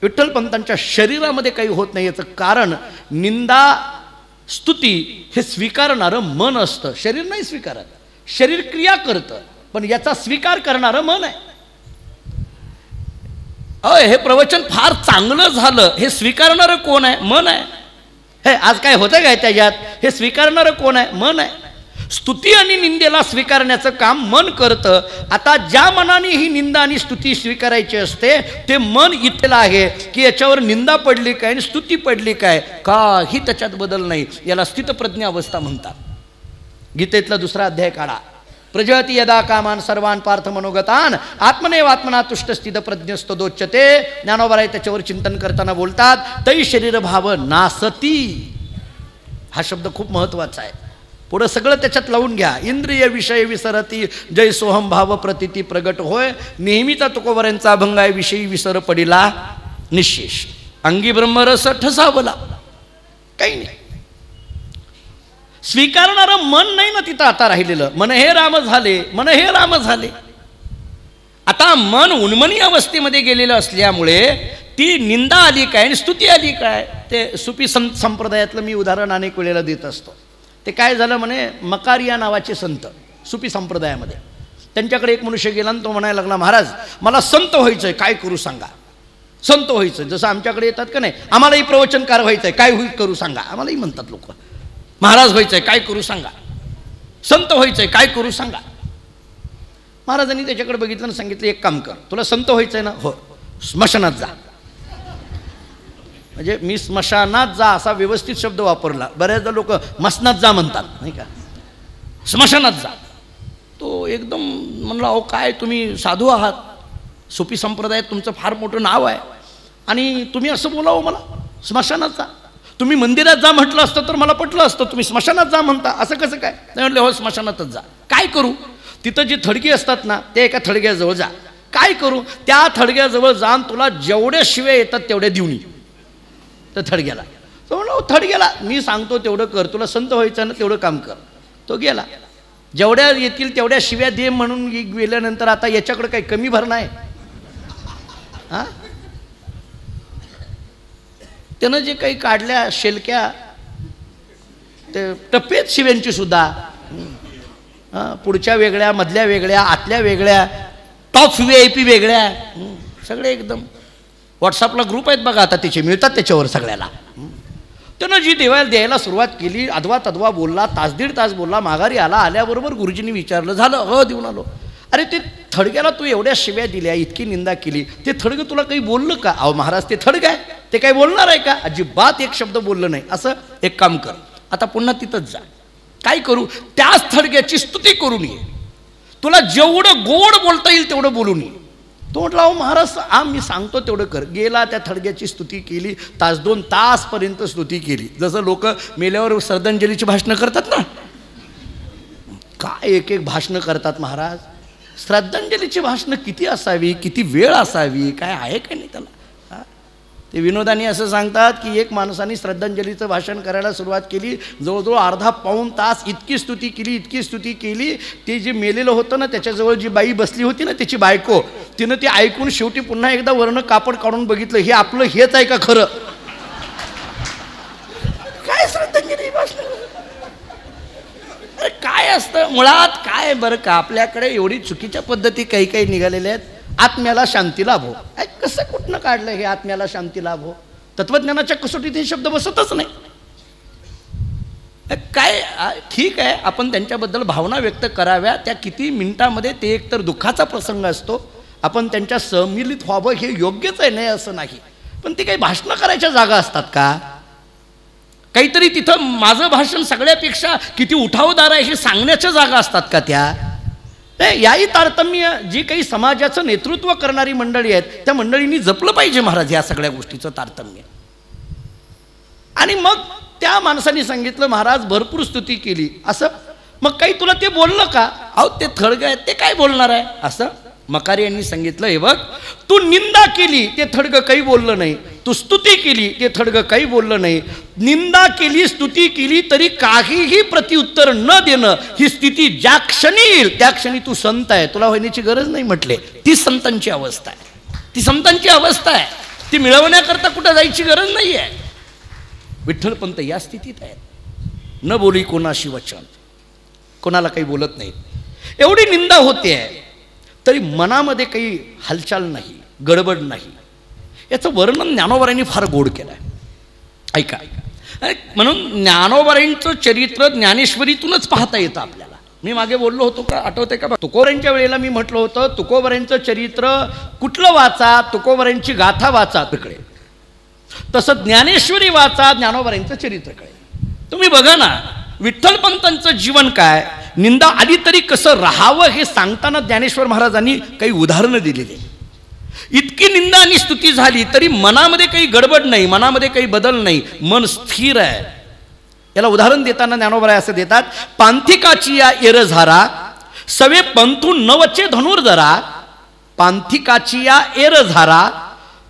विठ्ठलपंतांच्या शरीरामध्ये काही होत नाही. याचं कारण निंदा स्तुती हे स्वीकारणारं मन असतं, शरीर नाही स्वीकारत. शरीर क्रिया करतं पण याचा स्वीकार करणारं मन आहे. हे प्रवचन फार चांगलं झालं हे स्वीकारणारं कोण आहे? मन आहे. हे आज काय होतं काय त्याच्यात, हे स्वीकारणारं कोण आहे? मन आहे. स्तुती आणि निंदेला स्वीकारण्याचं काम मन करतं. आता ज्या मनाने ही निंदा आणि स्तुती स्वीकारायची असते ते मन इथलं आहे की याच्यावर निंदा पडली काय आणि स्तुती पडली काय, काही त्याच्यात बदल नाही. याला स्थितप्रज्ञ अवस्था म्हणतात. गीतेतला 2रा अध्याय काढा. प्रजहती यदा कामान सर्वान पार्थ मनोगतान आत्मनेव आत्मना तुष्ट स्थित प्रज्ञस्तदोच्यते. ज्ञानोबराय त्याच्यावर चिंतन करताना बोलतात तै शरीर भाव नासती. हा शब्द खूप महत्वाचा आहे. पुढं सगळं त्याच्यात लावून घ्या. इंद्रिय विषय विसरती जय सोहम भाव प्रतिती प्रगट होय. नेहमीचा तुकोबरांचा अभंग आहे, विषयी विसर पडिला निशेष, अंगी ब्रह्मरस ठसावला. काही नाही. स्वीकारणारं मन नाही ना तिथं आता राहिलेलं. मन हे राम झाले. आता मन उन्मनी अवस्थेमध्ये गेलेलं असल्यामुळे ती निंदा आली काय आणि स्तुती आली काय. ते सुफी संप्रदायातलं मी उदाहरण अनेक वेळेला देत असतो. ते काय झालं म्हणे, मकारिया नावाचे संत सुफी संप्रदायामध्ये, त्यांच्याकडे एक मनुष्य गेला आणि तो म्हणायला लागला, महाराज मला संत व्हायचंय, काय करू सांगा. संत व्हायचं जसं आमच्याकडे येतात का नाही, आम्हालाही प्रवचनकार व्हायचंय, काय होईल करू सांगा. आम्हालाही म्हणतात लोक, महाराज व्हायचंय काय करू सांगा, संत व्हायचंय काय करू सांगा. महाराजांनी त्याच्याकडे बघितलं आणि सांगितलं एक काम कर, तुला संत व्हायचंय ना, हो स्मशानात जा. म्हणजे मी स्मशानात जा असा व्यवस्थित शब्द वापरला. बऱ्याचदा लोक मसनात जा म्हणतात नाही का, स्मशानात जा. तो एकदम म्हणला, अहो काय तुम्ही साधू आहात, सुफी संप्रदायात तुमचं फार मोठं नाव आहे आणि तुम्ही असं बोलावं मला, स्मशानात जा. तुम्ही मंदिरात जा म्हटलं असतं तर मला पटलं असतं, तुम्ही स्मशानात जा म्हणता, असं कसं काय. म्हटलं हो स्मशानातच जा. काय करू, तिथं जी थडगी असतात ना त्या एका थडग्याजवळ जा, काय करू? त्या थडग्याजवळ जाऊन तुला जेवढ्या शिव्या येतात तेवढ्या देऊन ये. तर थडग्याला तो म्हणलो, थडग्याला मी सांगतो तेवढं कर, तुला संत व्हायचं ना तेवढं काम कर. तो गेला. जेवढ्या येतील तेवढ्या शिव्या दे म्हणून गेल्यानंतर आता याच्याकडे काही कमी भरणं आहे? हां, त्यानं जे काही काढल्या शेलक्या ते टप्पेत शिव्यांची सुद्धा, पुढच्या वेगळ्या, मधल्या वेगळ्या, आतल्या वेगळ्या, टॉप VIP वेगळ्या, सगळे एकदम. व्हॉट्सअपला ग्रुप आहेत बघा आता, त्याचे मिळतात त्याच्यावर सगळ्याला. त्यानं जी द्यायला सुरुवात केली, अधवा तधवा बोलला, तास दीड तास बोलला. माघारी आला. आल्याबरोबर गुरुजींनी विचारलं, झालं? हो, देऊन आलो. अरे ते थडग्याला तू एवढ्या शिव्या दिल्या, इतकी निंदा केली, ते थडगं तुला काही बोललं का? अहो महाराज, ते थडग आहे, ते काही बोलणार आहे का? अजिबात एक शब्द बोललं नाही. असं एक काम कर, आता पुन्हा तिथंच जा. काय करू? त्याच थडग्याची स्तुती करून ये. तुला जेवढं गोड बोलता येईल तेवढं बोलून ये. तो म्हटला, अहो महाराज, मी सांगतो तेवढं कर. गेला, त्या थडग्याची स्तुती केली. तास 2 तासपर्यंत स्तुती केली. जसं लोक मेल्यावर श्रद्धांजलीची भाषणं करतात ना, काय एक एक भाषणं करतात महाराज. श्रद्धांजलीची भाषणं किती असावी, किती वेळ असावी, काय आहे का नाही त्याला? ते विनोदानी असं सांगतात की एक माणसाने श्रद्धांजलीचं भाषण करायला सुरुवात केली. जवळजवळ अर्धा पाऊण तास इतकी स्तुती केली, इतकी स्तुती केली. ते जे मेलेलं होतं ना, त्याच्याजवळ जी बाई बसली होती ना, त्याची बायको, तिनं ते ऐकून शेवटी पुन्हा एकदा वर्ण कापड काढून बघितलं, हे आपलं हेच आहे का खरं? काय श्रद्धांजली भाषण? काय असतं मुळात? काय बरं का, आपल्याकडे एवढी चुकीच्या पद्धती काही काही निघालेल्या आहेत. आत्म्याला शांती लाभो, कसं कुठनं काढलं हे? आत्म्याला शांती लाभो, तत्वज्ञानाच्या कसोटीत हे शब्द बसतच नाही. काय ठीक आहे, आपण त्यांच्याबद्दल भावना व्यक्त कराव्या. त्या किती मिनिटामध्ये ते एकतर दुःखाचा प्रसंग असतो, आपण त्यांच्या सहमिलित व्हावं हे योग्यच आहे, नाही असं नाही. पण ते काही भाषणं करायच्या जागा असतात का? काहीतरी तिथं माझं भाषण सगळ्यापेक्षा किती उठावदार आहे हे सांगण्याच्या जागा असतात का त्या? याही तारतम्य जी काही समाजाचं नेतृत्व करणारी मंडळी आहेत, त्या मंडळींनी जपलं पाहिजे महाराज या सगळ्या गोष्टीचं तारतम्य. आणि मग त्या माणसाने सांगितलं, महाराज भरपूर स्तुती केली, असं मग काही तुला ते बोललं का? अहो ते थडगं आहे, ते काय बोलणार आहे? असं मकारी यांनी सांगितलं, हे बघ, तू निंदा केली, ते थडगं काही बोललं नाही. तू स्तुती केली, ते थडगं काही बोललं नाही. निंदा केली, स्तुती केली, तरी काहीही प्रत्युत्तर न देणं, ही स्थिती ज्या क्षणी येईल त्या क्षणी तू संत आहे, तुला होण्याची गरज नाही म्हटले. ती संतांची अवस्था आहे, ती संतांची अवस्था आहे. ती मिळवण्याकरता कुठं जायची गरज नाही आहे. विठ्ठलपंत या स्थितीत आहे. न बोली कोणाशी वचन, कोणाला काही बोलत नाही. एवढी निंदा होते आहे तरी मनामध्ये काही हालचाल नाही, गडबड नाही. याचं वर्णन ज्ञानोबारांनी फार गोड केलं आहे. ऐका, म्हणून ज्ञानोबारांचं चरित्र ज्ञानेश्वरीतूनच पाहता येतं आपल्याला. मी मागे बोललो होतो का, आठवते का? तुकोबारांच्या वेळेला मी म्हटलं होतं, तुकोबारांचं चरित्र कुठलं वाचा, तुकोबारांची गाथा वाचा तिकडे, तसं ज्ञानेश्वरी वाचा, ज्ञानोबारांचं चरित्र कळेल. तुम्ही बघा ना, विठ्ठलपंतांचं जीवन काय, निंदा आली तरी कसं राहावं हे सांगताना ज्ञानेश्वर महाराजांनी काही उदाहरणं दिलेली. इतकी निंदा आणि स्तुती झाली तरी मनामध्ये काही गडबड नाही, मनामध्ये काही बदल नाही, मन स्थिर आहे. याला उदाहरण देताना ज्ञानोबा असं देतात, पांथिकाची या एरझारा सवे पंथू नवचे धनुर्धरा. पांथिकाची या एरझारा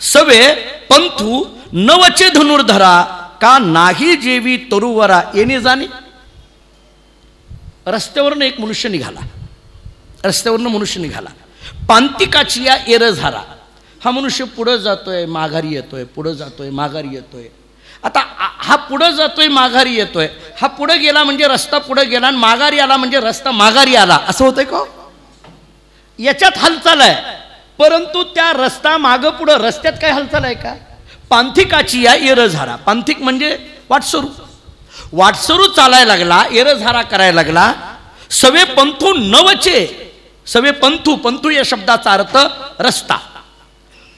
सवे पंथू नवचे धनुर्धरा, का नाही जेवी तरुवरा येणे जाणे. रस्त्यावरनं एक मनुष्य निघाला, रस्त्यावरनं मनुष्य निघाला. पांतिकाची या एरझारा, हा मनुष्य पुढं जातोय माघारी येतोय, पुढं जातोय माघारी येतोय. आता हा पुढं जातोय माघारी येतोय, हा पुढं गेला म्हणजे रस्ता पुढं गेला आणि माघारी आला म्हणजे रस्ता माघारी आला, असं होतंय का? याच्यात हालचाल आहे, परंतु त्या रस्ता मागं पुढं रस्त्यात काय हालचाल आहे का? पांथिकाची या एरझारा, पांथिक म्हणजे वाटसरू, वाटसरू चालायला लागला, एरझारा करायला लागला. सवे पंथू नवचे, सवे पंथू, पंथू या शब्दाचा अर्थ रस्ता,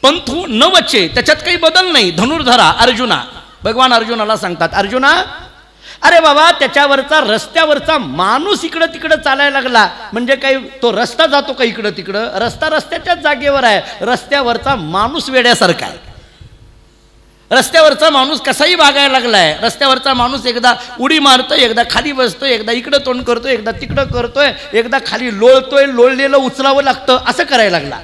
पंथू नवचे, त्याच्यात काही बदल नाही. धनुर्धरा अर्जुना, भगवान अर्जुनाला सांगतात, अर्जुना अरे बाबा, त्याच्यावरचा रस्त्यावरचा माणूस इकडं तिकडं चालायला लागला म्हणजे काही तो रस्ता जातो का इकडं तिकडं? रस्ता रस्त्याच्याच जागेवर आहे, रस्त्यावरचा माणूस वेड्यासारखा आहे. रस्त्यावरचा माणूस कसाही वागायला लागलाय. रस्त्यावरचा माणूस एकदा उडी मारतोय, एकदा खाली बसतोय, एकदा इकडं तोंड करतोय, एकदा तिकडं करतोय, एकदा खाली लोळतोय, लोळलेलं उचलावं लागतं, असं करायला लागला.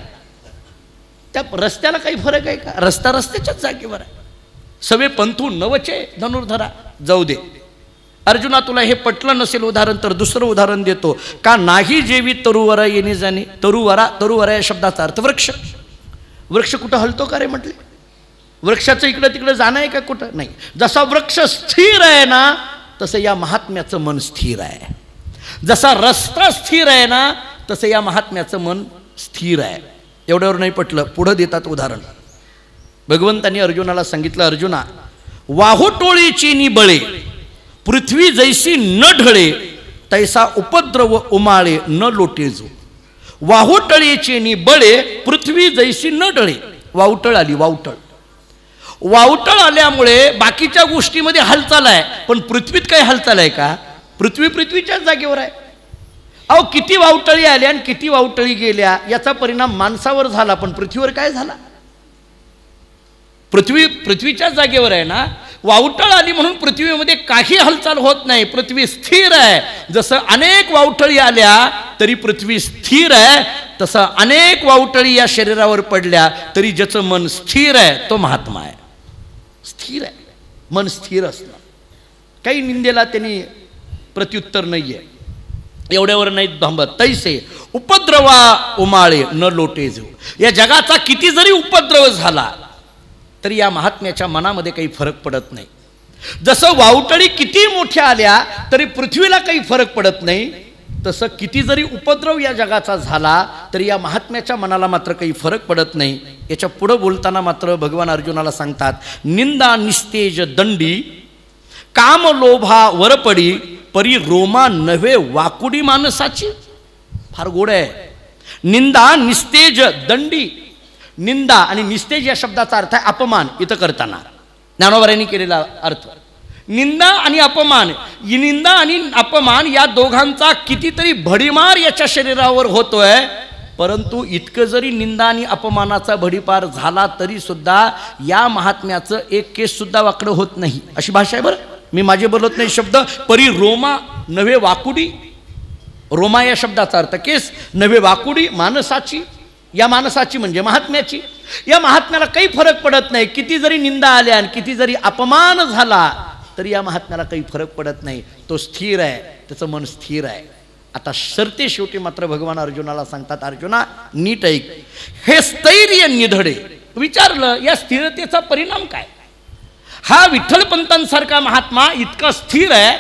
त्या रस्त्याला काही फरक आहे का? रस्ता रस्त्याच्याच जागेवर आहे. सवे पंथू नवचे धनुर्धरा. जाऊ दे अर्जुना, तुला हे पटलं नसेल उदाहरण तर दुसरं उदाहरण देतो. का नाही जेवी तरुवरा येणे जाणे. तरुवरा या शब्दाचा अर्थ वृक्ष. वृक्ष कुठं हलतो का रे म्हटले? वृक्षाचं इकडं तिकडं जाणं आहे का कुठं? नाही. जसा वृक्ष स्थिर आहे ना तसं या महात्म्याचं मन स्थिर आहे. जसा रस्ता स्थिर आहे ना तसं या महात्म्याचं मन स्थिर आहे. एवढ्यावर नाही पटलं, पुढं देतात उदाहरण. भगवंतांनी अर्जुनाला सांगितलं, अर्जुना वाहुटोळीची निबळे पृथ्वी जैसी न ढळे तैसा उपद्रव उमाळे न लोटे जो. वाहुटळीची निबळे पृथ्वी जैसी न ढळे. वावटळ आली, वावटळ आल्यामुळे बाकीच्या गोष्टीमध्ये हालचाल आहे, पण पृथ्वीत काही हालचाल आहे का? पृथ्वीच्याच जागेवर आहे. अहो किती वावटळी आल्या आणि किती वावटळी गेल्या याचा परिणाम माणसावर झाला, पण पृथ्वीवर काय झाला? पृथ्वीच्याच जागेवर आहे ना. वावटळ आली म्हणून पृथ्वीमध्ये काही हालचाल होत नाही, पृथ्वी स्थिर आहे. जसं अनेक वावटळी आल्या तरी पृथ्वी स्थिर आहे, तसं अनेक वावटळी या शरीरावर पडल्या तरी ज्याचं मन स्थिर आहे तो महात्मा आहे. स्थिर आहे, मन स्थिर असणं. काही निंदेला त्यांनी प्रत्युत्तर नाही आहे. एवढ्यावर नाही थांबत. तैसे उपद्रवा उमाळे न लोटे जो. या जगाचा किती जरी उपद्रव झाला तरी या महात्म्याच्या मनामध्ये काही फरक पडत नाही. जसं वावटळी किती मोठ्या आल्या तरी पृथ्वीला काही फरक पडत नाही, तसं किती जरी उपद्रव या जगाचा झाला तरी या महात्म्याच्या मनाला मात्र काही फरक पडत नाही. याच्या पुढं बोलताना मात्र भगवान अर्जुनाला सांगतात, निंदा निस्तेज दंडी काम लोभा वरपडी परी रोमा नव्हे वाकुडी माणसाची. फार गोड आहे. निंदा निस्तेज दंडी. निंदा आणि निस्तेज या शब्दाचा अर्थ आहे अपमान. इथं करताना ज्ञानोबारांनी केलेला अर्थ निंदा आणि अपमान. निंदा आणि अपमान या दोघांचा कितीतरी भडीमार याच्या शरीरावर होतोय, परंतु इतकं जरी निंदा आणि अपमानाचा भडीपार झाला तरी सुद्धा या महात्म्याचं एक केस सुद्धा वाकडं होत नाही. अशी भाषा आहे बरं. मी माझे बोलत नाही शब्द. परी रोमा नव्हे वाकुडी. रोमा या शब्दाचा अर्थ केस, नव्हे वाकुडी माणसाची. या माणसाची म्हणजे महात्म्याची. या महात्म्याला काही फरक पडत नाही. किती जरी निंदा आल्या आणि किती जरी अपमान झाला तरी या महात्म्याला काही फरक पडत नाही. तो स्थिर आहे, त्याचं मन स्थिर आहे. आता शर्ते शेवटी मात्र भगवान अर्जुनाला सांगतात, अर्जुना नीट ऐक. हे स्थैर्य निधडे. विचारलं या स्थिरतेचा परिणाम काय? हा विठ्ठलपंतांसारखा महात्मा इतका स्थिर आहे.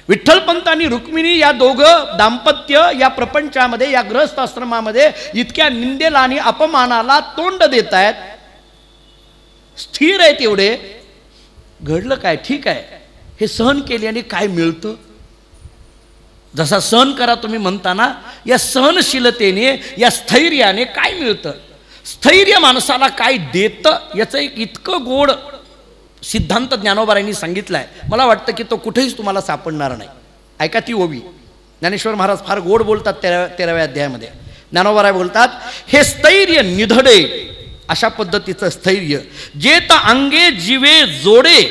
विठ्ठलपंत आणि रुक्मिणी या दोघं दाम्पत्य या प्रपंचामध्ये, या गृहस्थाश्रमामध्ये इतक्या निंदेला आणि अपमानाला तोंड देत आहेत. स्थिर आहेत एवढे. घडलं काय? ठीक आहे, हे सहन केल्याने काय मिळतं? जसा सहन करा तुम्ही म्हणताना, या सहनशीलतेने, या स्थैर्याने काय मिळतं? स्थैर्य माणसाला काय देतं याचं एक इतकं गोड सिद्धांत ज्ञानोबारांनी सांगितलाय. मला वाटतं की तो कुठेही तुम्हाला सापडणार नाही. ऐका ती ओवी. ज्ञानेश्वर महाराज फार गोड बोलतात 13व्या अध्यायामध्ये. ज्ञानोबाराय बोलतात, हे स्थैर्य निधडे. अशा पद्धतीचं स्थैर्य जे त अंगे जीवे जोडे.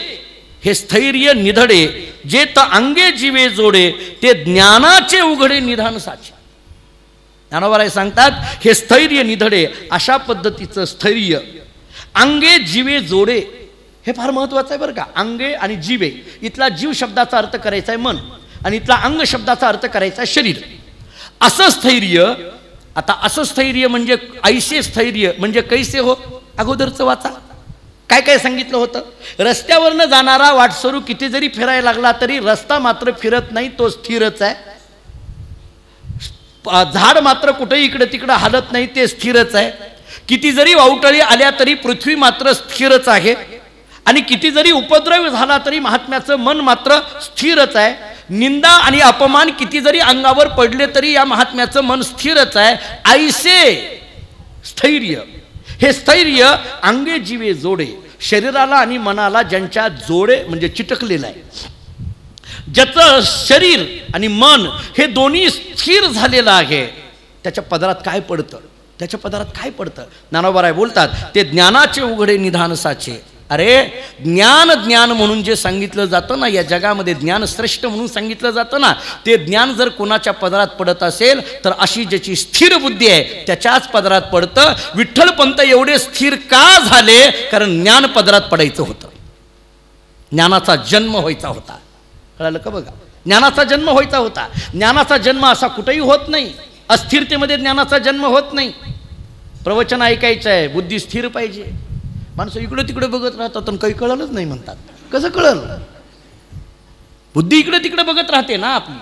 हे स्थैर्य निधडे जे त अंगे जीवे जोडे ते ज्ञानाचे उघडे निधान साचे. ज्ञानोबाराय सांगतात, हे स्थैर्य निधडे अशा पद्धतीचं स्थैर्य अंगे जीवे जोडे. हे फार महत्त्वाचं आहे बरं का. अंगे आणि जीवे. इथला जीव शब्दाचा अर्थ करायचा आहे मन आणि इथला अंग शब्दाचा अर्थ करायचा आहे शरीर. असं स्थैर्य. आता असं स्थैर्य म्हणजे ऐसे स्थैर्य म्हणजे कैसे हो? अगोदरचं वाचा. काय काय सांगितलं होतं? रस्त्यावरनं जाणारा वाटसरू किती जरी फिरायला लागला तरी रस्ता मात्र फिरत नाही, तो स्थिरच आहे. झाड मात्र कुठेही इकडे तिकडे हालत नाही, ते स्थिरच आहे. किती जरी वावटळी आल्या तरी पृथ्वी मात्र स्थिरच आहे. आणि किती जरी उपद्रव झाला तरी महात्म्याचं मन मात्र स्थिरच आहे. निंदा आणि अपमान किती जरी अंगावर पडले तरी या महात्म्याचं मन स्थिरच आहे. ऐसे स्थैर्य. हे स्थैर्य अंगे जीवे जोडे. शरीराला आणि मनाला ज्यांच्या जोडे म्हणजे चिटकलेलं आहे, ज्याचं शरीर आणि मन हे दोन्ही स्थिर झालेलं आहे, त्याच्या पदरात काय पडतं? त्याच्या पदरात काय पडतं? ज्ञानोबाराय बोलतात, ते ज्ञानाचे उघडे निधान साचे. अरे ज्ञान ज्ञान म्हणून जे सांगितलं जातं ना, या जगामध्ये ज्ञान श्रेष्ठ म्हणून सांगितलं जातं ना, ते ज्ञान जर कोणाच्या पदरात पडत असेल तर अशी ज्याची स्थिर बुद्धी आहे त्याच्याच पदरात पडतं. विठ्ठलपंत एवढे स्थिर का झाले? कारण ज्ञान पदरात पडायचं होतं, ज्ञानाचा जन्म व्हायचा होता. कळालं का? बघा, ज्ञानाचा जन्म व्हायचा होता. ज्ञानाचा जन्म असा कुठेही होत नाही. अस्थिरतेमध्ये ज्ञानाचा जन्म होत नाही. प्रवचन ऐकायचं आहे, बुद्धी स्थिर पाहिजे. माणसं इकडे तिकडे बघत राहतात आणि काही कळलंच नाही म्हणतात. कसं कळलं? बुद्धी इकडे तिकडे बघत राहते ना. आपली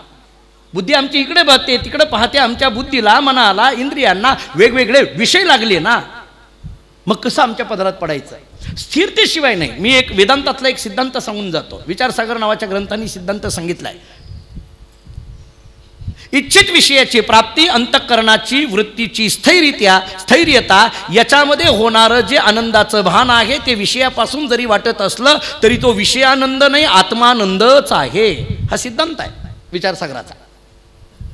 बुद्धी आमची इकडे बघते तिकडे पाहते. आमच्या बुद्धीला, मनाला, इंद्रियांना वेगवेगळे विषय लागले ना, मग कसं आमच्या पदरात पडायचं? स्थिरतेशिवाय नाही. मी एक वेदांतातला एक सिद्धांत सांगून जातो. विचारसागर नावाच्या ग्रंथांनी सिद्धांत सांगितलाय. इच्छित विषयाची प्राप्ती, अंतःकरणाची वृत्तीची स्थैर्यता, याच्यामध्ये होणारं जे आनंदाचं भान आहे ते विषयापासून जरी वाटत असलं तरी तो विषयानंद नाही, आत्मानंदच आहे. हा सिद्धांत आहे विचारसागराचा,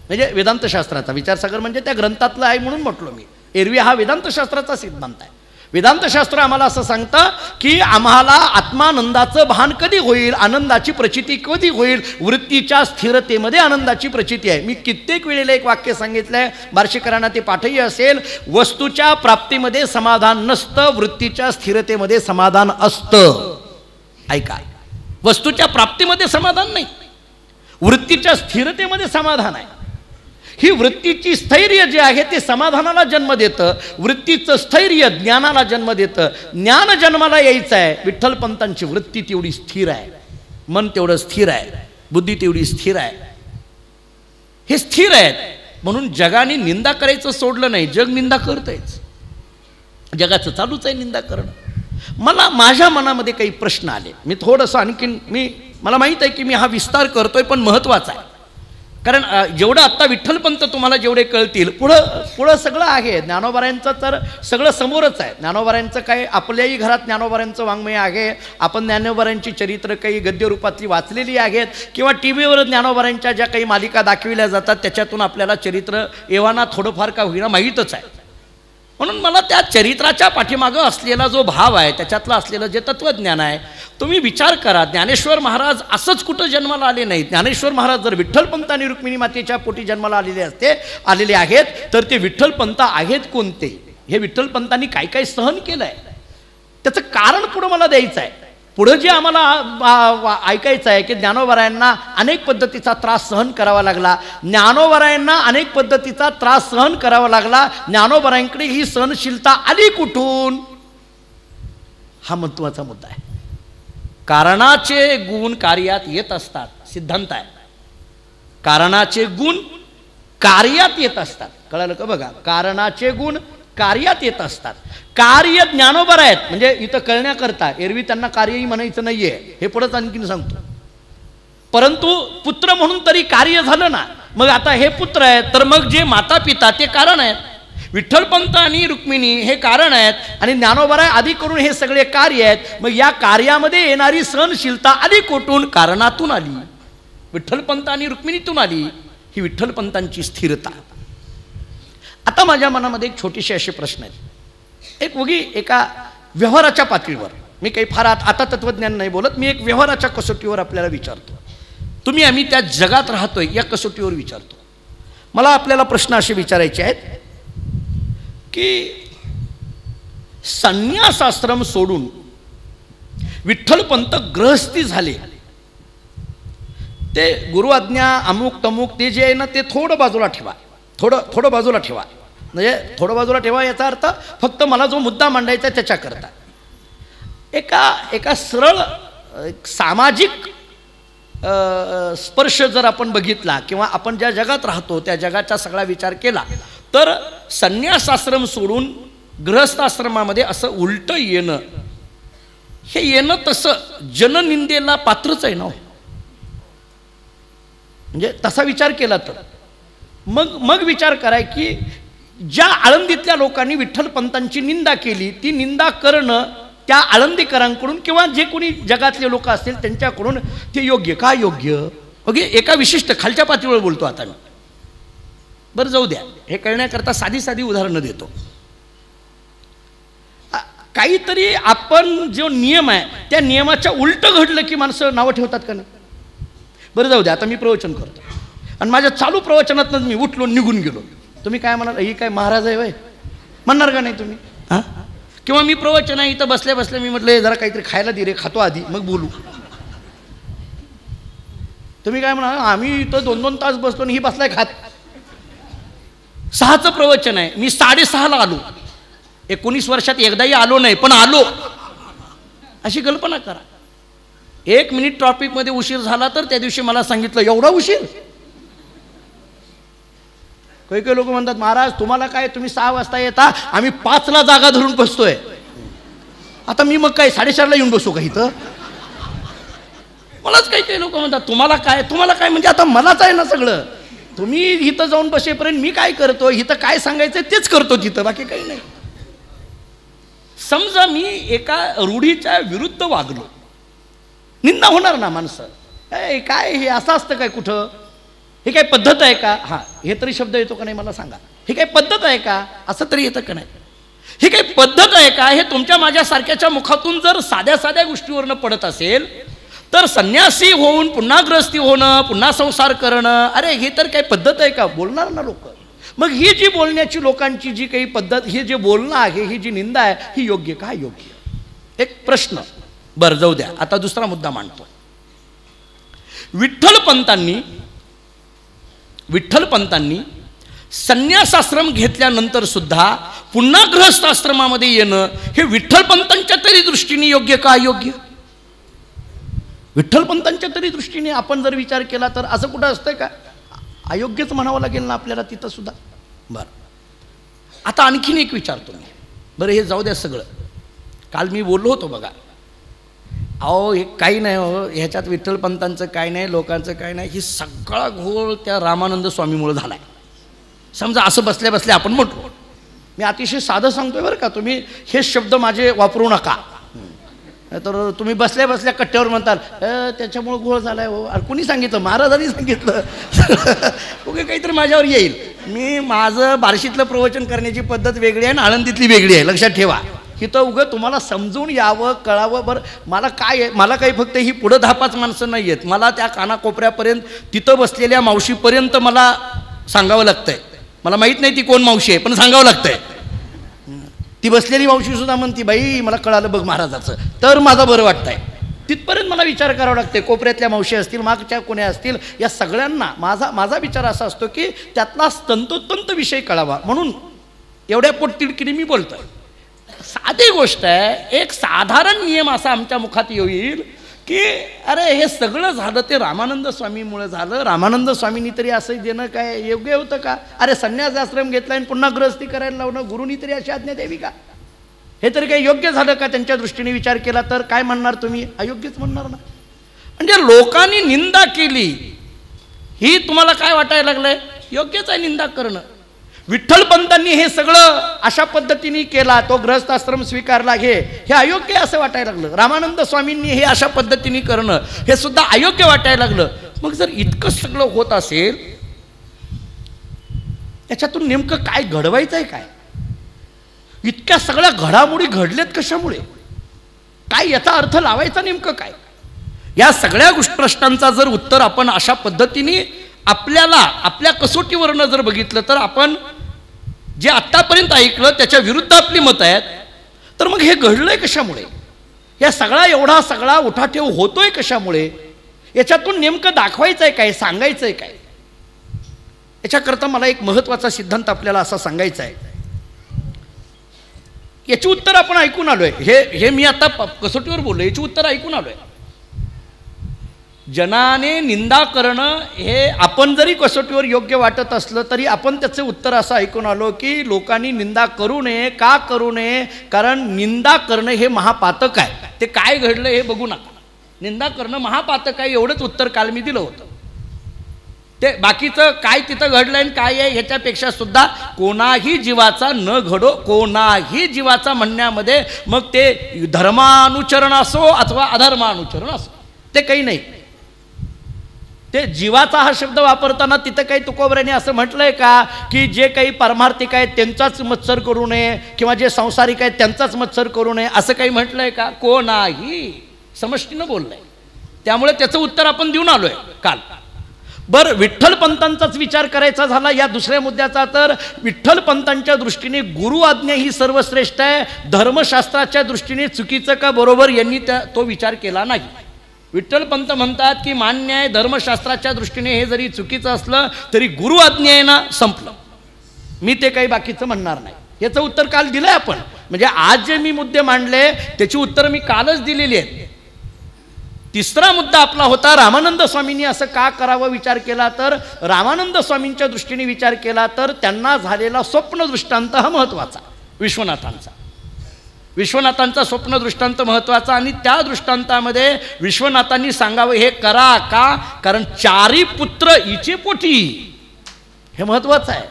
म्हणजे वेदांतशास्त्राचा. विचारसागर म्हणजे त्या ग्रंथातलं आहे म्हणून म्हटलो मी. एरवी हा वेदांतशास्त्राचा सिद्धांत आहे. वेदांतशास्त्र आम्हाला असं सांगतं की आम्हाला आत्मानंदाचं भान कधी होईल, आनंदाची प्रचिती कधी होईल? वृत्तीच्या स्थिरतेमध्ये आनंदाची प्रचिती आहे. मी कित्येक वेळेला एक वाक्य सांगितलंय, बार्शीकरांना ते पाठही असेल. वस्तूच्या प्राप्तीमध्ये समाधान नसतं, वृत्तीच्या स्थिरतेमध्ये समाधान असतं. ऐका, वस्तूच्या प्राप्तीमध्ये समाधान नाही, वृत्तीच्या स्थिरतेमध्ये समाधान आहे. ही वृत्तीची स्थैर्य जे आहे ते समाधानाला जन्म देतं. वृत्तीचं स्थैर्य ज्ञानाला जन्म देतं. ज्ञान जन्माला यायचं आहे. विठ्ठलपंतांची वृत्ती तेवढी स्थिर आहे, मन तेवढं स्थिर आहे, बुद्धी तेवढी स्थिर आहे. हे स्थिर आहेत म्हणून जगाने निंदा करायचं सोडलं नाही. जग निंदा करतंयच, जगाचं चालूच आहे निंदा करणं. मला माझ्या मनामध्ये काही प्रश्न आले. मी थोडंसं आणखीन मला माहीत आहे की मी हा विस्तार करतोय पण महत्त्वाचा आहे. कारण जेवढं आत्ता विठ्ठलपंत तुम्हाला जेवढे कळतील, पुढं सगळं आहे. ज्ञानोबारायांचं तर सगळं समोरच आहे. ज्ञानोबारायांचं काय, आपल्याही घरात ज्ञानोबारायांचं वाङ्मय आहे. आपण ज्ञानोबारायांची चरित्र काही गद्यरूपातली वाचलेली आहेत किंवा टी व्हीवर ज्ञानोबारायांच्या ज्या काही मालिका दाखविल्या जातात त्याच्यातून आपल्याला चरित्र एव्हाना थोडंफार का होईना माहीतच आहे. म्हणून मला त्या चरित्राच्या पाठीमागं असलेला जो भाव आहे, त्याच्यातलं असलेलं जे तत्त्वज्ञान आहे, तुम्ही विचार करा. ज्ञानेश्वर महाराज असंच कुठं जन्माला आले नाहीत. ज्ञानेश्वर महाराज जर विठ्ठलपंत आणि रुक्मिणी मातेच्या पोटी जन्माला आलेले आहेत तर ते विठ्ठलपंत आहेत कोणते? हे विठ्ठलपंतांनी काय काय सहन केलं आहे त्याचं कारण पुढं मला द्यायचं आहे. पुढं जे आम्हाला ऐकायचं आहे की ज्ञानोबारायांना अनेक पद्धतीचा त्रास सहन करावा लागला. ज्ञानोबारायांना अनेक पद्धतीचा त्रास सहन करावा लागला. ज्ञानोबारायांकडे ही सहनशीलता आली कुठून? हा महत्त्वाचा मुद्दा आहे. कारणाचे गुण कार्यात येत असतात. सिद्धांत आहे, कारणाचे गुण कार्यात येत असतात. कळालं का? बघा, कारणाचे गुण कार्यात येत असतात. कार्य ज्ञानोबर आहेत म्हणजे इथं कळण्याकरता. एरवी त्यांना कार्यही म्हणायचं नाहीये, हे पुढंच आणखीन सांगतो. परंतु पुत्र म्हणून तरी कार्य झालं ना. मग आता हे पुत्र आहेत तर मग जे माता पिता ते कारण आहेत. विठ्ठलपंत आणि रुक्मिणी हे कारण आहेत आणि ज्ञानोबराय आदी करून हे सगळे कार्य आहेत. मग या कार्यामध्ये येणारी सहनशीलता आली कुठून? कारणातून आली, विठ्ठलपंत आणि रुक्मिणीतून आली. ही विठ्ठलपंतांची स्थिरता. आता माझ्या मनामध्ये एक छोटीशी असे प्रश्न आहेत. एक वगी एका व्यवहाराच्या पातळीवर, मी काही फार आता तत्वज्ञान नाही बोलत, मी एक व्यवहाराच्या कसोटीवर आपल्याला विचारतो. तुम्ही आम्ही त्या जगात राहतोय या कसोटीवर विचारतो. मला आपल्याला प्रश्न असे विचारायचे आहेत की संन्यासाश्रम सोडून विठ्ठलपंत गृहस्थी झाले, ते गुरु आज्ञा अमुक तमुक ते जे आहे ना ते थोडं बाजूला ठेवा. थोडं बाजूला ठेवा. म्हणजे थोडं बाजूला ठेवा याचा अर्थ फक्त मला जो मुद्दा मांडायचा आहे त्याच्याकरता एका सरळ सामाजिक स्पर्श जर आपण बघितला किंवा आपण ज्या जगात राहतो त्या जगाचा सगळा विचार केला तर संन्यासाश्रम सोडून गृहस्थाश्रमामध्ये असं उलटं येणं, हे येणं तसं जननिंदेला पात्रच आहे ना. म्हणजे तसा विचार केला तर मग विचार कराय की ज्या आळंदीतल्या लोकांनी विठ्ठलपंतांची निंदा केली ती निंदा करणं त्या आळंदीकरांकडून किंवा जे कोणी जगातले लोक असतील त्यांच्याकडून ते योग्य का? योग्य ओके, एका विशिष्ट खालच्या पातळीवर बोलतो आता मी. बरं जाऊ द्या, हे कळण्याकरता साधी उदाहरणं देतो. काहीतरी आपण जो नियम आहे त्या नियमाच्या उलट घडलं की माणसं नावं ठेवतात का नाही? बरं जाऊ द्या, आता मी प्रवचन करतो आणि माझ्या चालू प्रवचनातनं मी उठलो निघून गेलो, तुम्ही काय म्हणाल, ही काय महाराज आहे वय म्हणणार का नाही तुम्ही? हां, किंवा मी प्रवचन आहे इथं बसल्या बसल्या मी म्हटलं जरा काहीतरी खायला दे रे, खातो आधी मग बोलू. तुम्ही काय म्हणा, आम्ही इथं 2-2 तास बसलो आणि ही बसलाय खात. 6चं प्रवचन आहे, मी 6:30ला आलो. 19 वर्षात एकदाही आलो नाही, पण आलो. अशी कल्पना करा. 1 मिनिट ट्रॉफिकमध्ये उशीर झाला तर त्या दिवशी मला सांगितलं एवढा उशीर. काही काही लोक म्हणतात महाराज तुम्हाला काय, तुम्ही 6 वाजता येता, आम्ही 5ला जागा धरून बसतोय. आता मी मग काय 4:30ला येऊन बसू का इथं? मलाच काही काही लोक म्हणतात तुम्हाला काय, तुम्हाला काय म्हणजे आता मलाच आहे ना सगळं. तुम्ही इथं जाऊन बसेपर्यंत मी काय करतो, इथं काय सांगायचं तेच करतो तिथं, बाकी काही नाही. समजा मी एका रूढीच्या विरुद्ध वागलो, निंदा होणार ना माणसं. काय हे असं असतं काय कुठं, हे काय पद्धत आहे का? हां, हे तरी शब्द येतो का नाही मला सांगा. हे काय पद्धत आहे का? असं तरी येतं का नाही? हे काही पद्धत आहे का? हे तुमच्या माझ्यासारख्याच्या मुखातून जर साध्या साध्या गोष्टीवरनं पडत असेल तर संन्यासी होऊन पुन्हा ग्रस्ती होणं, पुन्हा संसार करणं, अरे हे तर काही पद्धत आहे का? बोलणार ना लोक. मग ही जी बोलण्याची लोकांची जी काही पद्धत, हे जे बोलणं आहे, ही जी निंदा आहे, ही योग्य का? योग्य. एक प्रश्न. बरं जाऊ द्या, आता दुसरा मुद्दा मांडतो. विठ्ठल पंतांनी संन्यासाश्रम घेतल्यानंतर सुद्धा पुन्हा गृहस्थ आश्रमामध्ये येणं हे विठ्ठल पंतांच्या तरी दृष्टीने योग्य का अयोग्य? विठ्ठल पंतांच्या तरी दृष्टीने आपण जर विचार केला तर असं कुठं असतंय का? अयोग्यच म्हणावं लागेल ना आपल्याला तिथं सुद्धा. बरं, आता आणखीन एक विचारतो मी. बरं हे जाऊ द्या सगळं. काल मी बोललो होतो बघा, अहो हे काही नाही हो, ह्याच्यात विठ्ठल पंतांचं काय नाही, लोकांचं काय नाही, ही सगळा घोळ त्या रामानंद स्वामीमुळे झाला आहे. समजा असं बसल्या बसल्या आपण म्हणतो, मी अतिशय साधं सांगतोय बरं का, तुम्ही हे शब्द माझे वापरू नका. तर तुम्ही बसल्या बसल्या कट्ट्यावर म्हणताल त्याच्यामुळे घोळ झालाय हो. अरे कुणी सांगितलं? महाराजांनी सांगितलं. ओके, काहीतरी माझ्यावर येईल. मी माझं बार्शीतलं प्रवचन करण्याची पद्धत वेगळी आहे आणि आळंदीतली वेगळी आहे, लक्षात ठेवा. इथं उगं तुम्हाला समजून यावं, कळावं. बरं मला काय आहे, मला काही फक्त ही पुढं 10-5 माणसं नाही आहेत, मला त्या कानाकोपऱ्यापर्यंत तिथं बसलेल्या मावशीपर्यंत मला सांगावं लागतंय. मला माहीत नाही ती कोण मावशी आहे, पण सांगावं लागतंय. ती बसलेली मावशी सुद्धा म्हणती बाई मला कळालं बघ महाराजाचं, तर माझं बरं वाटतंय. तिथपर्यंत मला विचार करावा लागते. कोपऱ्यातल्या मावशी असतील, मागच्या कोण्या असतील, या सगळ्यांना माझा विचार असा असतो की त्यातला तंतोतंत विषय कळावा, म्हणून एवढ्या पोटतिडकीने मी बोलतोय. साधी गोष्ट आहे, एक साधारण नियम असा आमच्या मुखात येईल की अरे हे सगळं झालं ते रामानंद स्वामीमुळे झालं. रामानंद स्वामींनी तरी असं देणं काय योग्य होतं का? अरे संन्यास आश्रम घेतला आणि पुन्हा गृहस्थी करायला लावणं, गुरुनी तरी अशी आज्ञा द्यावी का? हे तरी काही योग्य झालं का? त्यांच्या दृष्टीने विचार केला तर काय म्हणणार तुम्ही? अयोग्यच म्हणणार ना. म्हणजे लोकांनी निंदा केली ही तुम्हाला काय वाटायला लागलंय? योग्यच आहे निंदा करणं. विठ्ठल पंतांनी हे सगळं अशा पद्धतीने केला, तो गृहस्थ आश्रम स्वीकारला, हे अयोग्य असं वाटायला लागलं. रामानंद स्वामींनी हे अशा पद्धतीने करणं हे सुद्धा अयोग्य वाटायला लागलं. मग जर इतकं सगळं होत असेल, याच्यातून नेमकं काय घडवायचं आहे? काय इतक्या सगळ्या घडामोडी घडलेत कशामुळे? काय याचा अर्थ लावायचा नेमकं काय? या सगळ्या प्रश्नांचा जर उत्तर आपण अशा पद्धतीने आपल्याला आपल्या कसोटीवरनं जर बघितलं तर आपण जे आत्तापर्यंत ऐकलं त्याच्या विरुद्ध आपली मतं आहेत, तर मग हे घडलंय कशामुळे? या एवढा सगळा उठाठेव होतोय कशामुळे? याच्यातून नेमकं दाखवायचं आहे काय? सांगायचं आहे काय? याच्याकरता मला एक महत्त्वाचा सिद्धांत आपल्याला असा सांगायचा आहे. याची उत्तर आपण ऐकून आलोय. हे मी आता कसोटीवर बोललो, याची उत्तर ऐकून आलोय. जनाने निंदा करणं हे आपण जरी कसोटीवर योग्य वाटत असलं तरी आपण त्याचं उत्तर असं ऐकून आलो की लोकांनी निंदा करू नये. का करू नये? कारण निंदा करणं हे महापातक आहे. ते काय घडलं हे बघू नका, निंदा करणं महापातक आहे, एवढंच उत्तर काल मी दिलं होतं. ते बाकीचं काय तिथं घडलं आणि काय आहे ह्याच्यापेक्षा सुद्धा कोणाही जीवाचा न घडो, कोणाही जीवाचा म्हणण्यामध्ये मग ते धर्मानुचरण असो अथवा अधर्मानुचरण असो, ते काही नाही. ते जीवाचा हा शब्द वापरताना तिथं काही तुकोबऱ्याने असं म्हटलंय का की जे काही पारमार्थिक आहेत त्यांचाच मत्सर करू नये किंवा जे सांसारिक आहेत त्यांचाच मत्सर करू नये असं काही म्हटलंय का? कोणाही समष्टीनं बोललंय. त्यामुळे त्याचं उत्तर आपण देऊन आलोय काल. बरं, विठ्ठलपंतांचाच विचार करायचा झाला या दुसऱ्या मुद्द्याचा, तर विठ्ठलपंतांच्या दृष्टीने गुरु आज्ञा ही सर्वश्रेष्ठ आहे. धर्मशास्त्राच्या दृष्टीने चुकीचं का बरोबर यांनी तो विचार केला नाही. विठ्ठलपंत म्हणतात की मान्य आहे, धर्मशास्त्राच्या दृष्टीने हे जरी चुकीचं असलं तरी गुरु आज्ञा आहे ना, संपलं. मी ते काही बाकीचं म्हणणार नाही. याचं उत्तर काल दिलंय आपण. म्हणजे आज जे मी मुद्दे मांडले त्याची उत्तर मी कालच दिलेली आहेत. तिसरा मुद्दा आपला होता रामानंद स्वामींनी असं का करावं विचार केला, तर रामानंद स्वामींच्या दृष्टीने विचार केला तर त्यांना झालेला स्वप्न दृष्टांत हा महत्त्वाचा. विश्वनाथांचा स्वप्न दृष्टांत महत्त्वाचा. आणि त्या दृष्टांतामध्ये विश्वनाथांनी सांगावं हे करा का, कारण 4 पुत्र हिचे पोटी, हे महत्त्वाचं आहे.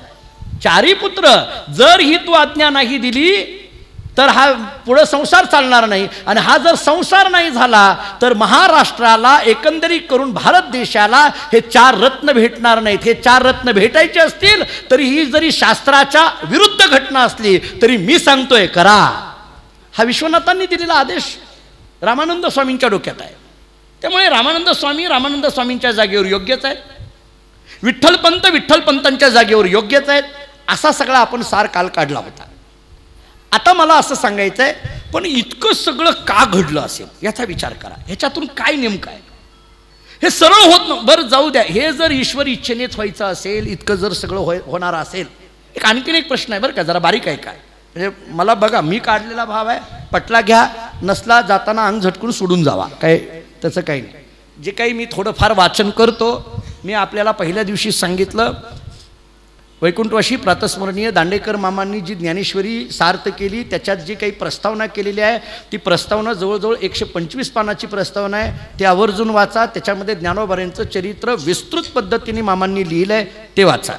4 पुत्र, जर ही तू आज्ञा नाही दिली तर हा पुढे संसार चालणार नाही. आणि हा जर संसार नाही झाला तर महाराष्ट्राला एकंदरीत करून भारत देशाला हे 4 रत्न भेटणार नाहीत. हे 4 रत्न भेटायचे असतील तरी ही जरी शास्त्राच्या विरुद्ध घटना असली तरी मी सांगतोय करा. हा विश्वनाथांनी दिलेला आदेश रामानंद स्वामींच्या डोक्यात आहे. त्यामुळे रामानंद स्वामींच्या जागेवर योग्यच आहेत. विठ्ठलपंतांच्या जागेवर योग्यच आहेत. असा सगळा आपण सार काल काढला होता. आता मला असं सांगायचं आहे, पण इतकं सगळं का घडलं असेल याचा विचार करा. ह्याच्यातून काय नेमकं आहे हे सरळ होत न. बरं जाऊ द्या, हे जर ईश्वरी इच्छेनेच व्हायचं असेल, इतकं जर सगळं होणार असेल, एक आणखीन एक प्रश्न आहे बरं का, जरा बारीक आहे काय. म्हणजे मला बघा, मी काढलेला भाव आहे, पटला घ्या, नसला जाताना अंग झटकून सोडून जावा, काय त्याचं काही नाही. जे काही मी थोडंफार वाचन करतो, मी आपल्याला पहिल्या दिवशी सांगितलं, वैकुंठवासी प्रातस्मरणीय दांडेकर मामांनी जी ज्ञानेश्वरी सार्थ केली त्याच्यात जी काही प्रस्तावना केलेली आहे ती प्रस्तावना जवळजवळ 125 पानाची प्रस्तावना आहे. ते आवर्जून वाचा. त्याच्यामध्ये ज्ञानोबारांचं चरित्र विस्तृत पद्धतीने मामांनी लिहिलं आहे, ते वाचा.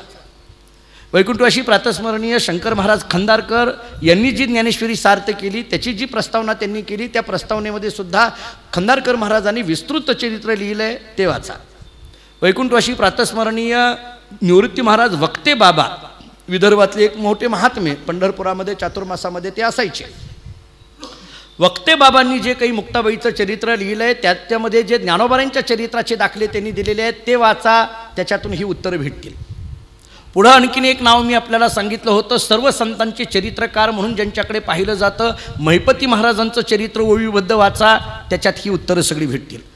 वैकुंठवासी प्रातस्मरणीय शंकर महाराज खंदारकर यांनी जी ज्ञानेश्वरी सार्थ केली त्याची जी प्रस्तावना त्यांनी केली त्या प्रस्तावनेमध्ये सुद्धा खंदारकर महाराजांनी विस्तृत चरित्र लिहिलं आहे, ते वाचा. वैकुंठवासी प्रातस्मरणीय निवृत्ती महाराज वक्ते बाबा, विदर्भातले एक मोठे महात्मे, पंढरपुरामध्ये चातुर्मासामध्ये ते असायचे. वक्ते बाबांनी जे काही मुक्ताबाईचं चरित्र लिहिलं आहे त्यामध्ये जे ज्ञानोबारांच्या चरित्राचे दाखले त्यांनी दिलेले आहेत ते वाचा, त्याच्यातून ही उत्तरं भेटतील. पुढं आणखीन एक नाव मी आपल्याला सांगितलं होतं, सर्व संतांचे चरित्रकार म्हणून ज्यांच्याकडे पाहिलं जातं, महिपती महाराजांचं चरित्र ओळीबद्ध वाचा, त्याच्यात ही उत्तरं सगळी भेटतील.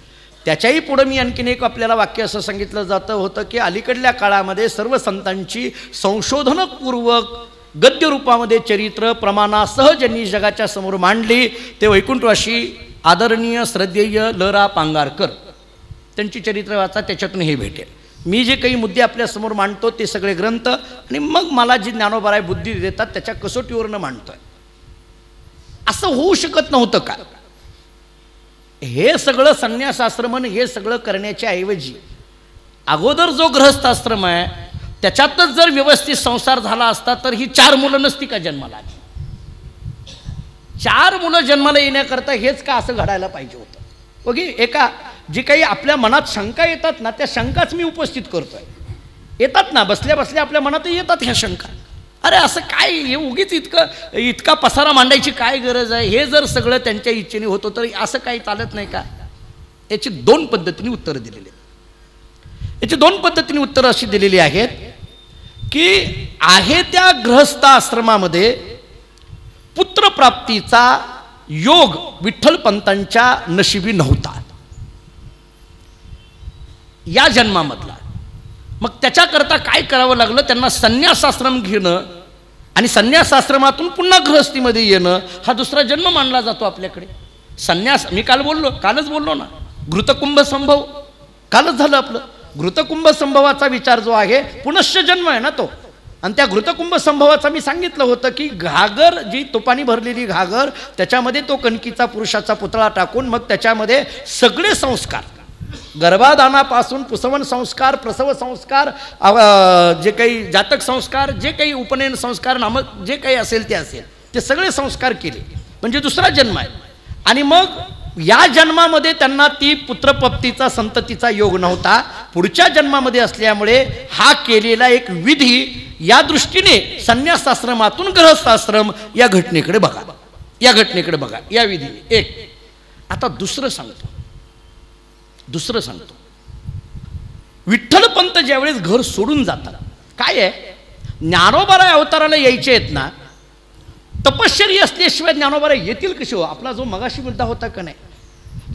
त्याच्याही पुढं मी आणखीन एक आपल्याला वाक्य असं सांगितलं जातं होतं की अलीकडल्या काळामध्ये सर्व संतांची संशोधनपूर्वक गद्यरूपामध्ये चरित्र प्रमाणासह ज्यांनी जगाच्या समोर मांडली ते वैकुंठवासी आदरणीय श्रद्धेय ल.रा. पांगारकर, त्यांची चरित्र वाचा, त्याच्यातून हे भेटेल. मी जे काही मुद्दे आपल्यासमोर मांडतो ते सगळे ग्रंथ आणि मग मला जी ज्ञानोबाराय बुद्धी देतात त्याच्या कसोटीवरनं मांडतोय. असं होऊ शकत नव्हतं का? हे सगळं संन्यासाश्रमन हे सगळं करण्याच्या ऐवजी अगोदर जो गृहस्थाश्रम आहे त्याच्यातच जर व्यवस्थित संसार झाला असता तर ही 4 मुलं नसती का जन्माला आली? 4 मुलं जन्माला येण्याकरता हेच का असं घडायला पाहिजे होतं? ओके, एका जी काही आपल्या मनात शंका येतात ना त्या शंकाच मी उपस्थित करतोय. येतात ना, बसल्या बसल्या आपल्या मनात येतात ह्या शंका. अरे असं काय, हे उगीच इतका पसारा मांडायची काय गरज आहे? हे जर सगळं त्यांच्या इच्छेने होतं तर असं काही चालत नाही का? याची 2 पद्धतीने उत्तरं दिलेली आहेत. याची 2 पद्धतीने उत्तरं अशी दिलेली आहेत की आहे त्या गृहस्थ आश्रमामध्ये पुत्रप्राप्तीचा योग विठ्ठलपंतांच्या नशिबी नव्हता या जन्मामधला. मग त्याच्याकरता काय करावं लागलं? त्यांना संन्यासाश्रम घेणं आणि संन्यासाश्रमातून पुन्हा गृहस्थीमध्ये येणं हा दुसरा जन्म मानला जातो आपल्याकडे. संन्यास मी कालच बोललो ना, घृतकुंभ संभव कालच झालं आपलं. घृतकुंभ संभवाचा विचार जो आहे पुनश्च जन्म आहे ना तो. आणि त्या घृतकुंभ संभवाचा मी सांगितलं होतं की घागर, जी तुपानी भरलेली घागर, त्याच्यामध्ये तो कणकीचा पुरुषाचा पुतळा टाकून मग त्याच्यामध्ये सगळे संस्कार, गर्भाधानापासून पुसवन संस्कार, प्रसव संस्कार, जे काही जातक संस्कार, जे काही उपनयन संस्कार नामक जे काही असेल ते सगळे संस्कार केले. म्हणजे दुसरा जन्म आहे. आणि मग या जन्मामध्ये त्यांना ती पुत्रप्राप्तीचा संततीचा योग नव्हता. पुढच्या जन्मामध्ये असल्यामुळे हा केलेला एक विधी, या दृष्टीने संन्यासाश्रमातून गृहस्थाश्रम या घटनेकडे बघा, या घटनेकडे बघा, या विधीने एक. आता दुसरं सांगतो. विठ्ठलपंत ज्यावेळेस घर सोडून जातात, काय आहे, ज्ञानोबाराय अवताराला यायचे आहेत ना, तपश्चर्या असल्याशिवाय ज्ञानोबाराय येतील कसे हो? आपला जो मगाशी मुद्दा होता का नाही,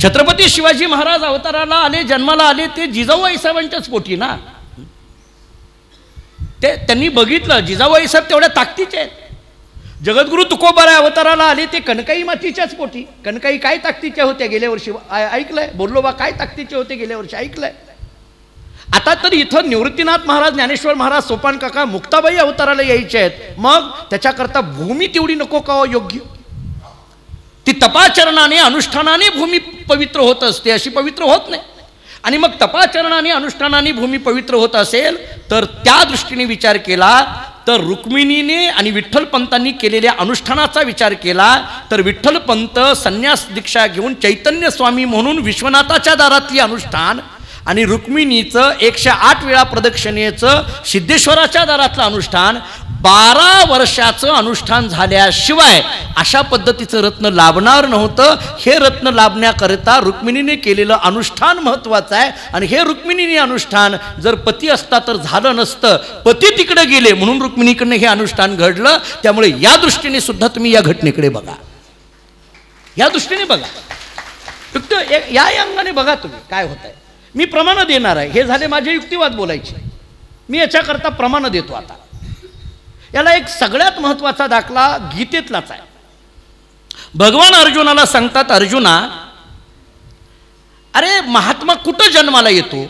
छत्रपती शिवाजी महाराज अवताराला आले, जन्माला आले ते जिजाऊ साहेबांच्याच पोटी ना. ते त्यांनी बघितलं, जिजाऊ साहेब तेवढ्या ताकदीचे आहेत. जगद्गुरु तुकोबाराय अवताराला आले ते कनकाई मातीच्याच पोटी. कनकाई काय ताकदीच्या होत्या गेल्या वर्षी ऐकलंय, बोललो बा काय ताकदीचे होते गेल्या वर्षी ऐकलंय. आता तर इथं निवृत्तीनाथ महाराज, ज्ञानेश्वर महाराज, सोपान काका, मुक्ताबाई अवताराला यायचे आहेत. मग त्याच्याकरता भूमी तेवढी नको का योग्य? ती तपाचरणाने अनुष्ठानाने भूमी पवित्र होत असते, अशी पवित्र होत नाही. आणि मग तपाचरणाने अनुष्ठानाने भूमी पवित्र होत असेल तर त्या दृष्टीने विचार केला तर रुक्मिणीने आणि विठ्ठलपंतांनी केलेल्या अनुष्ठानाचा विचार केला तर विठ्ठलपंत संन्यास दीक्षा घेऊन चैतन्य स्वामी म्हणून विश्वनाथाच्या दारातली अनुष्ठान आणि रुक्मिणीचं 108 वेळा प्रदक्षिणेचं सिद्धेश्वराच्या दारातलं अनुष्ठान 12 वर्षाचं अनुष्ठान झाल्याशिवाय अशा पद्धतीचं रत्न लाभणार नव्हतं. हे रत्न लाभण्याकरिता रुक्मिणीने केलेलं अनुष्ठान महत्त्वाचं आहे. आणि हे रुक्मिणीने अनुष्ठान जर पती असता तर झालं नसतं. पती तिकडे गेले म्हणून रुक्मिणीकडनं हे अनुष्ठान घडलं. त्यामुळे या दृष्टीने सुद्धा तुम्ही या घटनेकडे बघा, या दृष्टीने बघा, फक्त या अंगाने बघा तुम्ही काय होत आहे. मी प्रमाण देणार आहे, हे झाले माझे युक्तिवाद बोलायचे. मी याच्याकरता प्रमाण देतो. आता याला एक सगळ्यात महत्त्वाचा दाखला गीतेतलाच आहे. भगवान अर्जुनाला सांगतात, अर्जुना अरे महात्मा कुठं जन्माला येतो?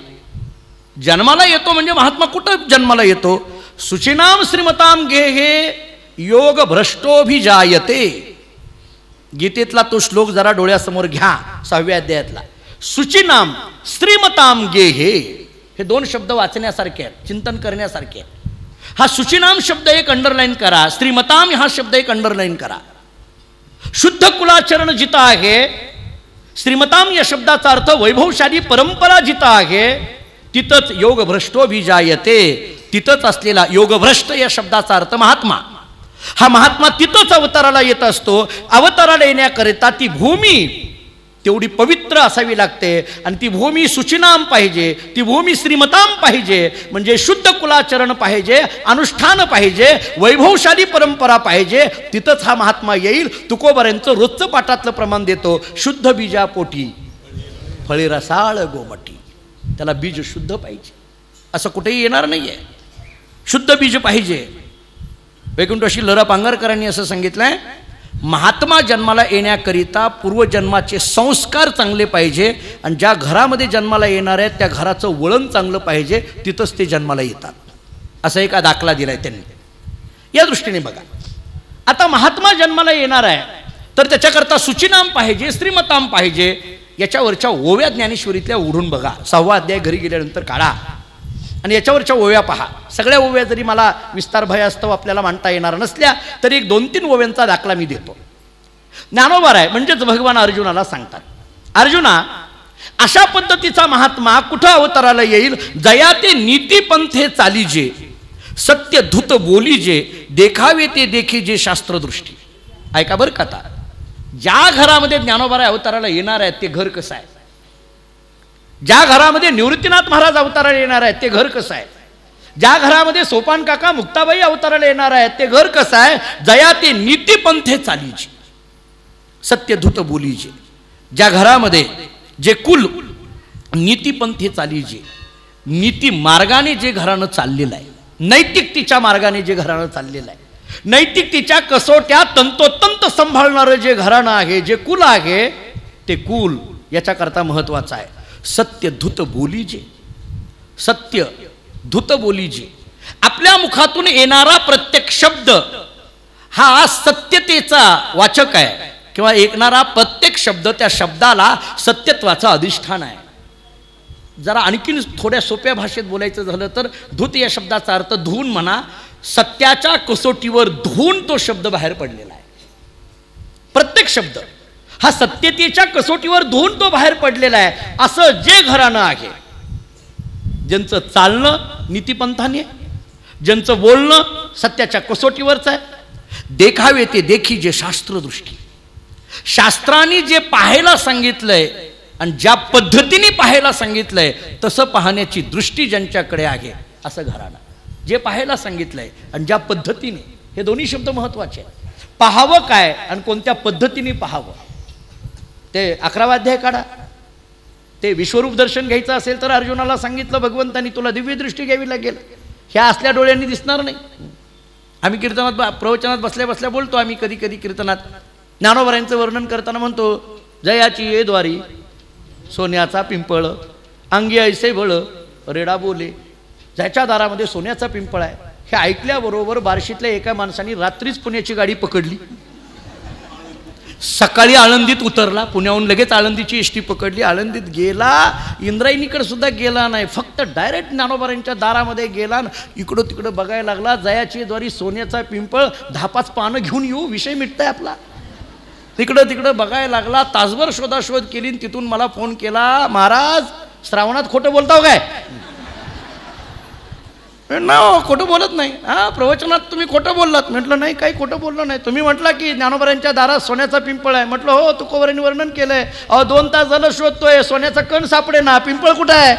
जन्माला येतो म्हणजे महात्मा कुठं जन्माला येतो? सुचिनाम श्रीमताम गेहे योग भ्रष्टोभिजायते. गीतेतला तो श्लोक जरा डोळ्यासमोर घ्या, 6व्या अध्यायातला. सुचिनाम श्रीमताम गेहे, हे 2 शब्द वाचण्यासारखे आहेत, चिंतन करण्यासारखे आहेत. हा सुचिनाम शब्द एक अंडरलाइन करा, श्रीमताम हा शब्द एक अंडरलाइन करा. शुद्ध कुलाचरण जिथं आहे, श्रीमताम या शब्दाचा अर्थ वैभवशाली परंपरा जिथं आहे, तिथंच योग भ्रष्टोभिजायते. तिथंच असलेला योगभ्रष्ट या शब्दाचा अर्थ महात्मा. हा महात्मा तिथंच अवताराला येत असतो. अवताराला येण्याकरिता ती भूमी तेवढी पवित्र असावी लागते. आणि ती भूमी सुचिनाम पाहिजे, ती भूमी श्रीमताम पाहिजे, म्हणजे शुद्ध कुलाचरण पाहिजे, अनुष्ठान पाहिजे, वैभवशाली परंपरा पाहिजे. तिथंच हा महात्मा येईल. तुकोबारांचं रोजचं पाठातलं प्रमाण देतो, शुद्ध बीजापोटी फळे रसाळ गोमटी. त्याला बीज शुद्ध पाहिजे, असं कुठेही येणार नाहीये. शुद्ध बीज पाहिजे. वैकुंठवासी लरा पांगरकरांनी असं सांगितलंय, महात्मा जन्माला येण्याकरिता पूर्वजन्माचे संस्कार चांगले पाहिजे. आणि ज्या घरामध्ये जन्माला येणार आहेत त्या घराचं वळण चांगलं पाहिजे, तिथंच ते जन्माला येतात. असा एक दाखला दिलाय त्यांनी. या दृष्टीने बघा, आता महात्मा जन्माला येणार आहे तर त्याच्याकरता सुचिनाम पाहिजे, श्रीमताम पाहिजे. याच्यावरच्या ओव्या ज्ञानेश्वरीतल्या उडून बघा. 6वा अध्याय घरी गेल्यानंतर काढा आणि याच्यावरच्या ओव्या पहा. सगळ्या ओव्या जरी मला विस्तार भयास्तव आपल्याला मांडता येणार नसल्या तरी एक 2-3 ओव्यांचा दाखला मी देतो. ज्ञानोबाराय म्हणजेच भगवान अर्जुनाला सांगतात, अर्जुना अशा पद्धतीचा महात्मा कुठं अवताराला येईल? जया ते नीतीपंथे चालीजे, सत्य धूत बोलीजे, देखावे ते देखीजे शास्त्रदृष्टी. ऐका बरं का, आता ज्या घरामध्ये ज्ञानोबाराय अवताराला येणार आहेत ते घर कसं आहे? ज्या घरामध्ये निवृत्तीनाथ महाराज अवताराला येणार आहेत ते घर कसं आहे? ज्या घरामध्ये सोपान काका मुक्ताबाई अवताराला येणार आहेत ते घर कसं आहे? जया ते नीतीपंथे चालीजे, सत्यधूत बोलीजे. ज्या घरामध्ये जे कुल नीतीपंथे चालीजे, नीती मार्गाने जे घरानं चाललेलं आहे, नैतिकतेच्या मार्गाने जे घरानं चाललेलं आहे, नैतिकतेच्या कसोट्या तंतोतंत सांभाळणारं जे घराणं आहे, जे कुल आहे, ते कुल याच्याकरता महत्त्वाचं आहे. सत्य धूत बोलीजे, सत्य धूत बोलीजे. आपल्या मुखातून येणारा प्रत्येक शब्द हा सत्यतेचा वाचक आहे, किंवा येणारा प्रत्येक शब्द त्या शब्दाला सत्यत्वाचं अधिष्ठान आहे. जरा आणखीन थोड्या सोप्या भाषेत बोलायचं झालं तर धूत या शब्दाचा अर्थ धुवून म्हणा, सत्याच्या कसोटीवर धुवून तो शब्द बाहेर पडलेला आहे. प्रत्येक शब्द हा सत्यतेच्या कसोटीवर धुवून तो बाहेर पडलेला आहे. असं जे घराणं आहे, ज्यांचं चालणं नीतिपंथाने, ज्यांचं बोलणं सत्याच्या कसोटीवरचं आहे, देखावे ते देखी जे शास्त्रदृष्टी, शास्त्रांनी जे पाहायला सांगितलंय आणि ज्या पद्धतीने पाहायला सांगितलंय तसं पाहण्याची दृष्टी ज्यांच्याकडे आहे असं घराणं. जे पाहायला सांगितलंय आणि ज्या पद्धतीने, हे दोन्ही शब्द महत्त्वाचे आहेत. पाहावं काय आणि कोणत्या पद्धतीने पाहावं. ते 11वा अध्याय काढा. ते विश्वरूप दर्शन घ्यायचं असेल तर अर्जुनाला सांगितलं भगवंतानी तुला दिव्य दृष्टी घ्यावी लागेल, ह्या असल्या डोळ्यांनी दिसणार नाही. आम्ही कीर्तनात प्रवचनात बसल्या बसल्या बोलतो, आम्ही कधी कधी कीर्तनात ज्ञानोबरायांचं वर्णन करताना म्हणतो, जयाची ये द्वारी सोन्याचा पिंपळ, अंगी ऐसे बळ रेडा बोले. ज्याच्या दारामध्ये सोन्याचा पिंपळ आहे, हे ऐकल्याबरोबर बार्शीतल्या एका माणसाने रात्रीच पुण्याची गाडी पकडली, सकाळी आळंदीत उतरला, पुण्याहून लगेच आळंदीची एसटी पकडली, आळंदीत गेला, इंद्रायणीकडे सुद्धा गेला नाही, फक्त डायरेक्ट ज्ञानोबारांच्या दारामध्ये गेला, इकडं तिकडं बघायला लागला. जयाची द्वारी सोन्याचा पिंपळ, 10-5 पानं घेऊन येऊ, विषय मिटताय आपला. तिकडं तिकडं बघायला लागला, तासभर शोधाशोध केली, तिथून मला फोन केला, महाराज श्रावणात खोटं बोलताव काय? ना खोटं बोलत नाही. हां, प्रवचनात तुम्ही खोटं बोललात. म्हटलं नाही, काही खोटं बोललो नाही. तुम्ही म्हटलं की ज्ञानोबरांच्या दारात सोन्याचा पिंपळ आहे. म्हटलं हो, तुकोबरांनी वर्णन केलंय. 2 तास झालं शोधतोय, सोन्याचा कण सापडे ना, पिंपळ कुठं आहे?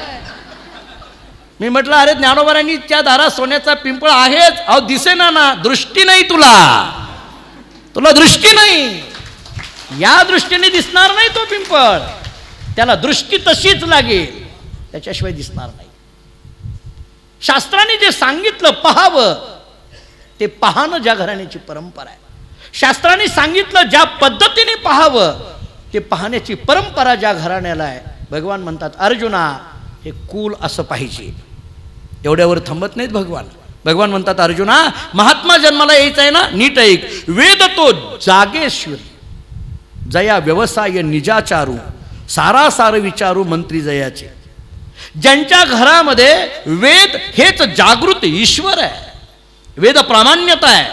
मी म्हटलं अरे ज्ञानोबरांनी त्या दारात सोन्याचा पिंपळ आहेच, दिसेना ना, दृष्टी नाही तुला दृष्टी नाही, या दृष्टीने दिसणार नाही तो पिंपळ, त्याला दृष्टी तशीच लागेल, त्याच्याशिवाय दिसणार नाही. शास्त्राने जे सांगितलं पाहावं, ते पाहणं ज्या घराण्याची परंपरा आहे. शास्त्राने सांगितलं ज्या पद्धतीने पाहावं, ते पाहण्याची परंपरा ज्या घराण्याला आहे. भगवान म्हणतात अर्जुना, हे कुल असं पाहिजे. एवढ्यावर थांबत नाहीत भगवान. भगवान म्हणतात अर्जुना, महात्मा जन्माला यायचं आहे ना, नीट ऐक. वेद तो जागेश्वर, जया व्यवसाय निजाचारू, सारासार विचारू मंत्री जयाचे. ज्यांच्या घरामध्ये वेद हेच जागृत ईश्वर आहे, वेद प्रामाण्यता आहे,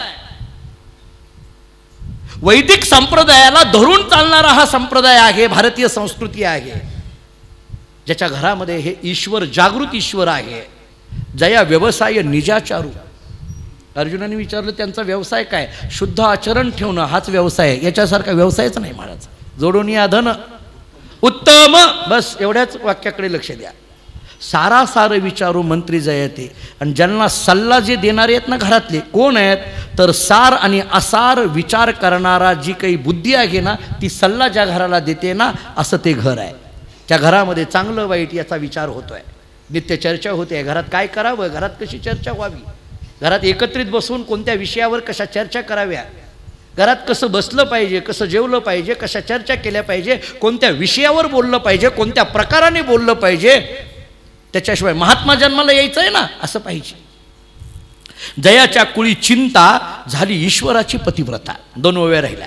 वैदिक संप्रदायाला धरून चालणारा हा संप्रदाय आहे, भारतीय संस्कृती आहे. ज्याच्या घरामध्ये हे ईश्वर जागृत ईश्वर आहे, जया व्यवसाय निजाचारू. अर्जुनाने विचारलं त्यांचा व्यवसाय काय? शुद्ध आचरण ठेवणं हाच व्यवसाय आहे. याच्यासारखा व्यवसायच नाही महाराज. जोडून या धन उत्तम, बस एवढ्याच वाक्याकडे लक्ष द्या. सारासार विचारू मंत्री जयते. आणि ज्यांना सल्ला जे देणारे आहेत ना घरातले, कोण आहेत? तर सार आणि असार विचार करणारा जी काही बुद्धी आहे ना, ती सल्ला ज्या घराला देते ना, असं ते घर आहे. त्या घरामध्ये चांगलं वाईट याचा विचार होतोय, नित्य चर्चा होते. घरात काय करावं, घरात कशी चर्चा व्हावी, घरात एकत्रित बसून कोणत्या विषयावर कशा चर्चा कराव्या, घरात कसं बसलं पाहिजे, कसं जेवलं पाहिजे, कशा चर्चा केल्या पाहिजे, कोणत्या विषयावर बोललं पाहिजे, कोणत्या प्रकाराने बोललं पाहिजे, त्याच्याशिवाय महात्मा जन्माला यायचं आहे ना, असं पाहिजे. जयाच्या कुळी चिंता झाली ईश्वराची पतिव्रता. 2 ओव्या राहिल्या.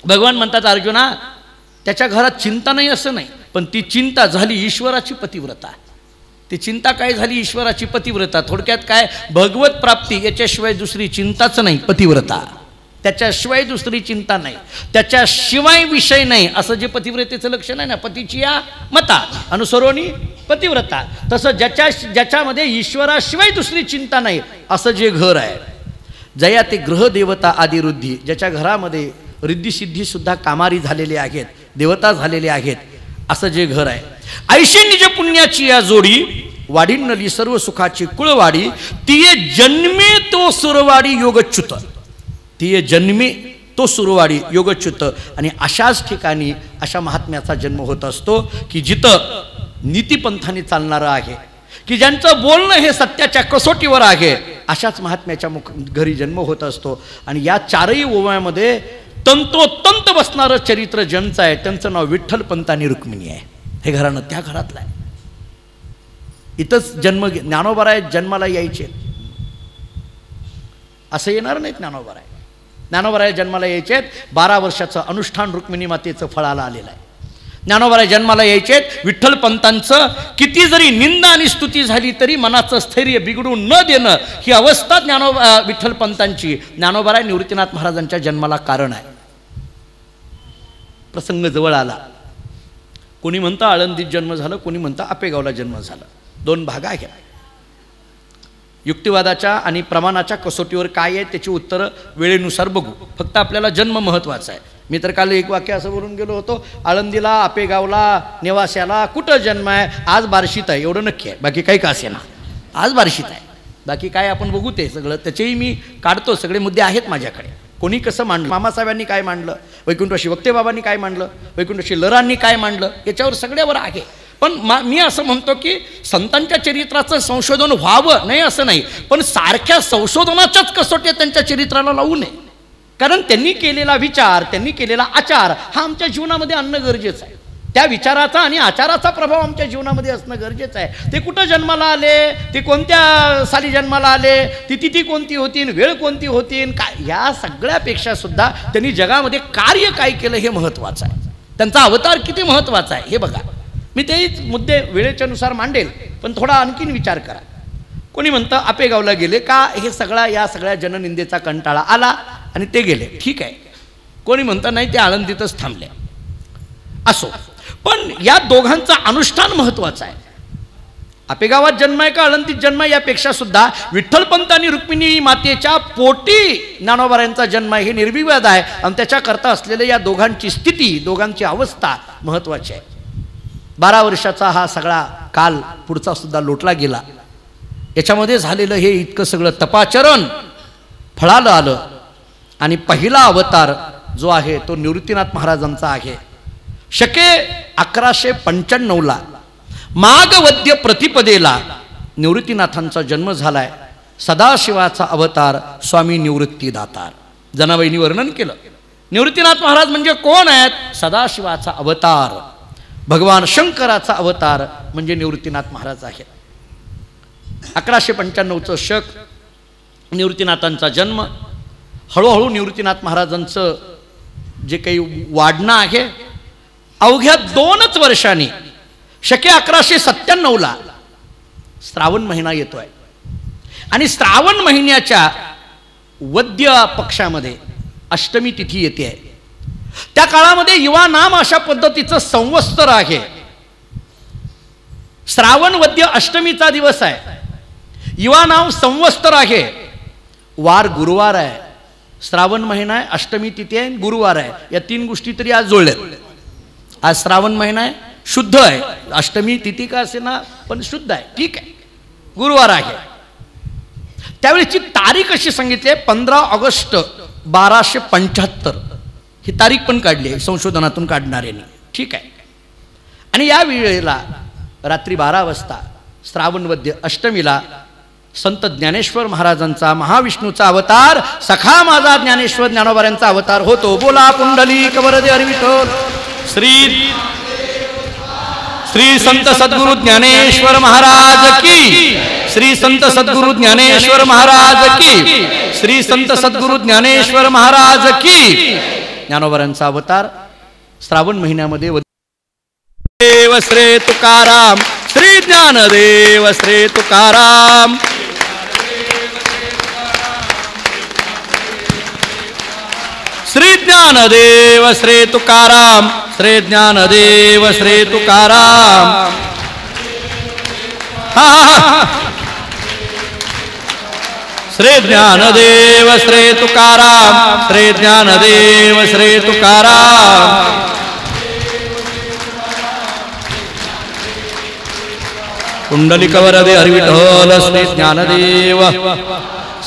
भगवान म्हणतात अर्जुना, त्याच्या घरात चिंता नाही असं नाही, पण ती चिंता झाली ईश्वराची पतिव्रता. ती चिंता काय झाली? ईश्वराची पतिव्रता. थोडक्यात काय? भगवत प्राप्ती याच्याशिवाय दुसरी चिंताच नाही, पतिव्रता. त्याच्याशिवाय दुसरी चिंता नाही, त्याच्याशिवाय विषय नाही, असं जे पतिव्रतेचं लक्षण आहे ना, पतीची या मता अनुसरोनी पतिव्रता. तसं ज्याच्यामध्ये ईश्वराशिवाय दुसरी चिंता नाही, असं जे घर आहे. जया ते ग्रहदेवता आदी रुद्धी, ज्याच्या घरामध्ये रिद्धिसिद्धी सुद्धा कामारी झालेले आहेत, देवता झालेले आहेत, असं जे घर आहे. ऐशी निज पुण्याची या जोडी, वाढीनली सर्व सुखाची कुळवाडी, तिये जन्मे तो सुरवाडी योगच्युत. तिये जन्मे तो सुरवाडी योगच्युत. आणि अशाच ठिकाणी अशा महात्म्याचा जन्म होत असतो की जिथं नीतिपंथाने चालणारं आहे, की ज्यांचं बोलणं हे सत्याच्या कसोटीवर आहे, अशाच महात्म्याच्या घरी जन्म होत असतो. आणि या 4ही ओव्यामध्ये तंतोतंत बसणारं चरित्र ज्यांचं आहे, त्यांचं नाव विठ्ठलपंत आणि रुक्मिणी आहे. हे घराणं त्या घरातलं आहे. इथंच जन्म ज्ञानोबराय जन्माला यायचे, असं येणार नाहीत. ज्ञानोबराय जन्माला यायचे. 12 वर्षाचं अनुष्ठान रुक्मिणी मातेचं फळाला आलेलं आहे. ज्ञानोबराय जन्माला यायचे. विठ्ठलपंतांचं किती जरी निंदा आणि स्तुती झाली तरी मनाचं स्थैर्य बिघडून न देणं, ही अवस्था विठ्ठलपंतांची ज्ञानोबराय निवृत्तीनाथ महाराजांच्या जन्माला कारण आहे. प्रसंग जवळ आला. कोणी म्हणतं आळंदीत जन्म झालं, कोणी म्हणतं आपेगावला जन्म झाला. दोन भाग आहेत. युक्तिवादाच्या आणि प्रमाणाच्या कसोटीवर काय आहे त्याची उत्तरं वेळेनुसार बघू. फक्त आपल्याला जन्म महत्त्वाचा आहे. मी तर काल एक वाक्य असं बोलून गेलो होतो, आळंदीला, आपेगावला, नेवास्याला कुठं जन्म आहे, आज बार्शीत आहे एवढं नक्की आहे, बाकी काही का असे ना, आज बार्शीत आहे. बाकी काय आपण बघू ते सगळं, त्याचेही मी काढतो, सगळे मुद्दे आहेत माझ्याकडे. कोणी कसं मांडलं, मामासाहेबांनी काय मांडलं, वैकुंठवाशी वक्तेबाबांनी काय मांडलं, वैकुंठवाशी लरांनी काय मांडलं, याच्यावर सगळ्यावर आहे. पण मी असं म्हणतो की संतांच्या चरित्राचं संशोधन व्हावं नाही असं नाही, पण सारख्या संशोधनाच्याच कसोट्या त्यांच्या चरित्राला लावू नये. कारण त्यांनी केलेला विचार, त्यांनी केलेला आचार हा आमच्या जीवनामध्ये आणणं गरजेचं आहे. त्या विचाराचा आणि आचाराचा प्रभाव आमच्या जीवनामध्ये असणं गरजेचं आहे. ते कुठं जन्माला आले, ते कोणत्या साली जन्माला आले, ती तिथी कोणती होती, वेळ कोणती होती, काय, या सगळ्यापेक्षा सुद्धा त्यांनी जगामध्ये कार्य काय केलं हे महत्त्वाचं आहे. त्यांचा अवतार किती महत्त्वाचा आहे हे बघा. मी तेच मुद्दे वेळेच्यानुसार मांडेल, पण थोडा आणखीन विचार करा. कोणी म्हणतं आपेगावला गेले का, हे सगळा या सगळ्या जननिंदेचा कंटाळा आला आणि ते गेले, ठीक आहे. कोणी म्हणतं नाही, ते आळंदीतच थांबले. असो, पण या दोघांचं अनुष्ठान महत्त्वाचं आहे. आपेगावात जन्म आहे का आळंदीत जन्म आहे यापेक्षा सुद्धा विठ्ठलपंत आणि रुक्मिणी मातेच्या पोटी ज्ञानोबारायांचा जन्म आहे हे निर्विवाद आहे. आणि त्याच्याकरता असलेल्या या दोघांची स्थिती, दोघांची अवस्था महत्त्वाची आहे. 12 वर्षाचा हा सगळा काल पुढचा सुद्धा लोटला गेला. याच्यामध्ये झालेलं हे इतकं सगळं तपाचरण फळालं आलं. आणि पहिला अवतार जो आहे तो निवृत्तीनाथ महाराजांचा आहे. शके 1195ला माघवद्य प्रतिपदेला निवृत्तीनाथांचा जन्म झालाय. सदाशिवाचा अवतार स्वामी निवृत्तीदातार. जनाबाईंनी वर्णन केलं. निवृत्तीनाथ महाराज म्हणजे कोण आहेत? सदाशिवाचा अवतार, भगवान शंकराचा अवतार म्हणजे निवृत्तीनाथ महाराज आहेत. 1195चं शक, निवृत्तीनाथांचा जन्म. हळूहळू निवृत्तीनाथ महाराजांचं जे काही वाढणं आहे, अवघ्या 2च वर्षांनी शके 1197ला श्रावण महिना येतोय. आणि श्रावण महिन्याच्या वद्य पक्षामध्ये अष्टमी तिथी येते आहे. त्या काळामध्ये युवा नाम अशा पद्धतीचं संवत्सर आहे. श्रावण वद्य अष्टमीचा दिवस आहे. युवा नाम संवत्सर आहे. वार गुरुवार आहे. श्रावण महिना आहे, अष्टमी तिथी आहे, गुरुवार आहे. या 3 गोष्टी तरी आज जुळल्यात. आज श्रावण महिना आहे, शुद्ध आहे. अष्टमी तिथी का असे ना, पण शुद्ध आहे, ठीक आहे. गुरुवार आहे. त्यावेळेची तारीख अशी सांगितली आहे 15 ऑगस्ट 1275 ही तारीख पण काढली आहे संशोधनातून काढणाऱ्यांनी, ठीक आहे. आणि या वेळेला रात्री 12 वाजता श्रावण वद्य अष्टमीला संत ज्ञानेश्वर महाराजांचा, महाविष्णूचा अवतार, सखा माझा ज्ञानेश्वर ज्ञानोबारायांचा अवतार होतो. बोला पुंडलिक वरदे हरी विठ्ठल. श्री संत सद्गुरु ज्ञानेश्वर महाराज की. श्री संत सद्गुरु ज्ञानेश्वर महाराज की. श्री संत सद्गुरु ज्ञानेश्वर महाराज की. ज्ञानोबारायांचा अवतार श्रावण महिन्यामध्ये. देव श्री तुकाराम, श्री ज्ञानदेव श्री तुकाराम. श्री ज्ञानदेव श्री तुकाराम, श्री ज्ञानदेव श्री तुकाराम. श्री ज्ञानदेव श्री तुकाराम, श्री ज्ञानदेव श्री तुकाराम. पुंडलिक वरदे हरी विठ्ठल. श्री ज्ञानदेव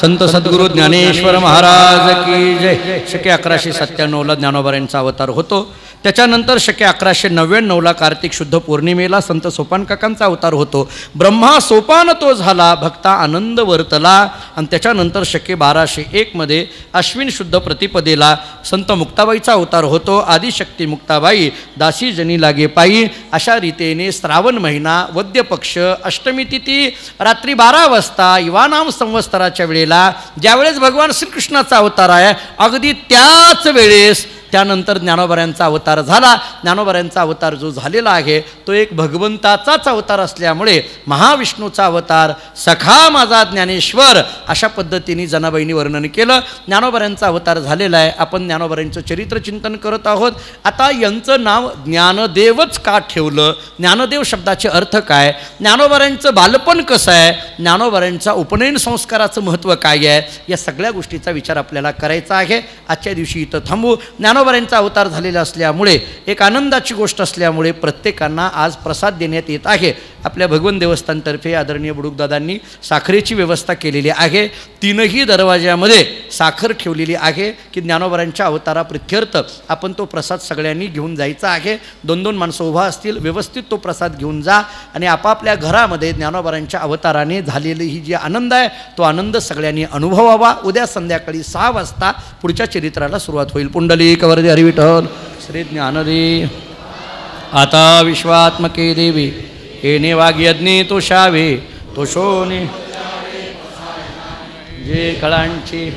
संत सद्गुरु ज्ञानेश्वर महाराज की जय. शके 1197ला ज्ञानोबारायांचा अवतार होतो. त्याच्यानंतर शके 1199ला कार्तिक शुद्ध पौर्णिमेला संत सोपान काकांचा अवतार होतो. ब्रह्मा सोपान तो झाला, भक्ता आनंद वर्तला. आणि त्याच्यानंतर शके 1201मध्ये अश्विन शुद्ध प्रतिपदेला संत मुक्ताबाईचा अवतार होतो. आदिशक्ती मुक्ताबाई दासी जनी लागे पायी. अशा रीतीने श्रावण महिना, वद्य पक्ष, अष्टमी तिथी, रात्री 12 वाजता युवानाम संवत्सराच्या वेळेला ज्यावेळेस भगवान श्रीकृष्णाचा अवतार आहे, अगदी त्याच वेळेस त्यानंतर ज्ञानोबाऱ्यांचा अवतार झाला. ज्ञानोबाऱ्यांचा अवतार जो झालेला आहे तो एक भगवंताचाच अवतार असल्यामुळे महाविष्णूचा अवतार, सखा माझा ज्ञानेश्वर, अशा पद्धतीने जनाबाईंनी वर्णन केलं. ज्ञानोबाऱ्यांचा अवतार झालेला आहे. आपण ज्ञानोबाऱ्यांचं चरित्रचिंतन करत आहोत. आता यांचं नाव ज्ञानदेवच का ठेवलं? ज्ञानदेव शब्दाचे अर्थ काय? ज्ञानोबाऱ्यांचं बालपण कसं आहे? ज्ञानोबाऱ्यांचा उपनयन संस्काराचं महत्त्व काय आहे? या सगळ्या गोष्टीचा विचार आपल्याला करायचा आहे. आजच्या दिवशी इथं थांबू. ज्ञानोबाऱ्यांचा अवतार झालेला असल्यामुळे, एक आनंदाची गोष्ट असल्यामुळे प्रत्येकांना आज प्रसाद देण्यात येत आहे. आपल्या भगवन देवस्थानतर्फे आदरणीय बुडुकदादांनी साखरेची व्यवस्था केलेली आहे. 3ही दरवाज्यामध्ये साखर ठेवलेली आहे की ज्ञानोबाऱ्यांच्या अवताराप्रित्यर्थ आपण तो प्रसाद सगळ्यांनी घेऊन जायचा आहे. 2-2 माणसं उभा असतील, व्यवस्थित तो प्रसाद घेऊन जा आणि आपापल्या घरामध्ये ज्ञानोबाऱ्यांच्या अवताराने झालेली ही जी आनंद आहे तो आनंद सगळ्यांनी अनुभवावा. उद्या संध्याकाळी 6 वाजता पुढच्या चरित्राला सुरुवात होईल. पुंडलिक वरदे हरी विठ्ठल श्री ज्ञानदेव. आता विश्वात्मके देवी येणे वाग्यज्ञे तो शावे तो शोने जे कळांची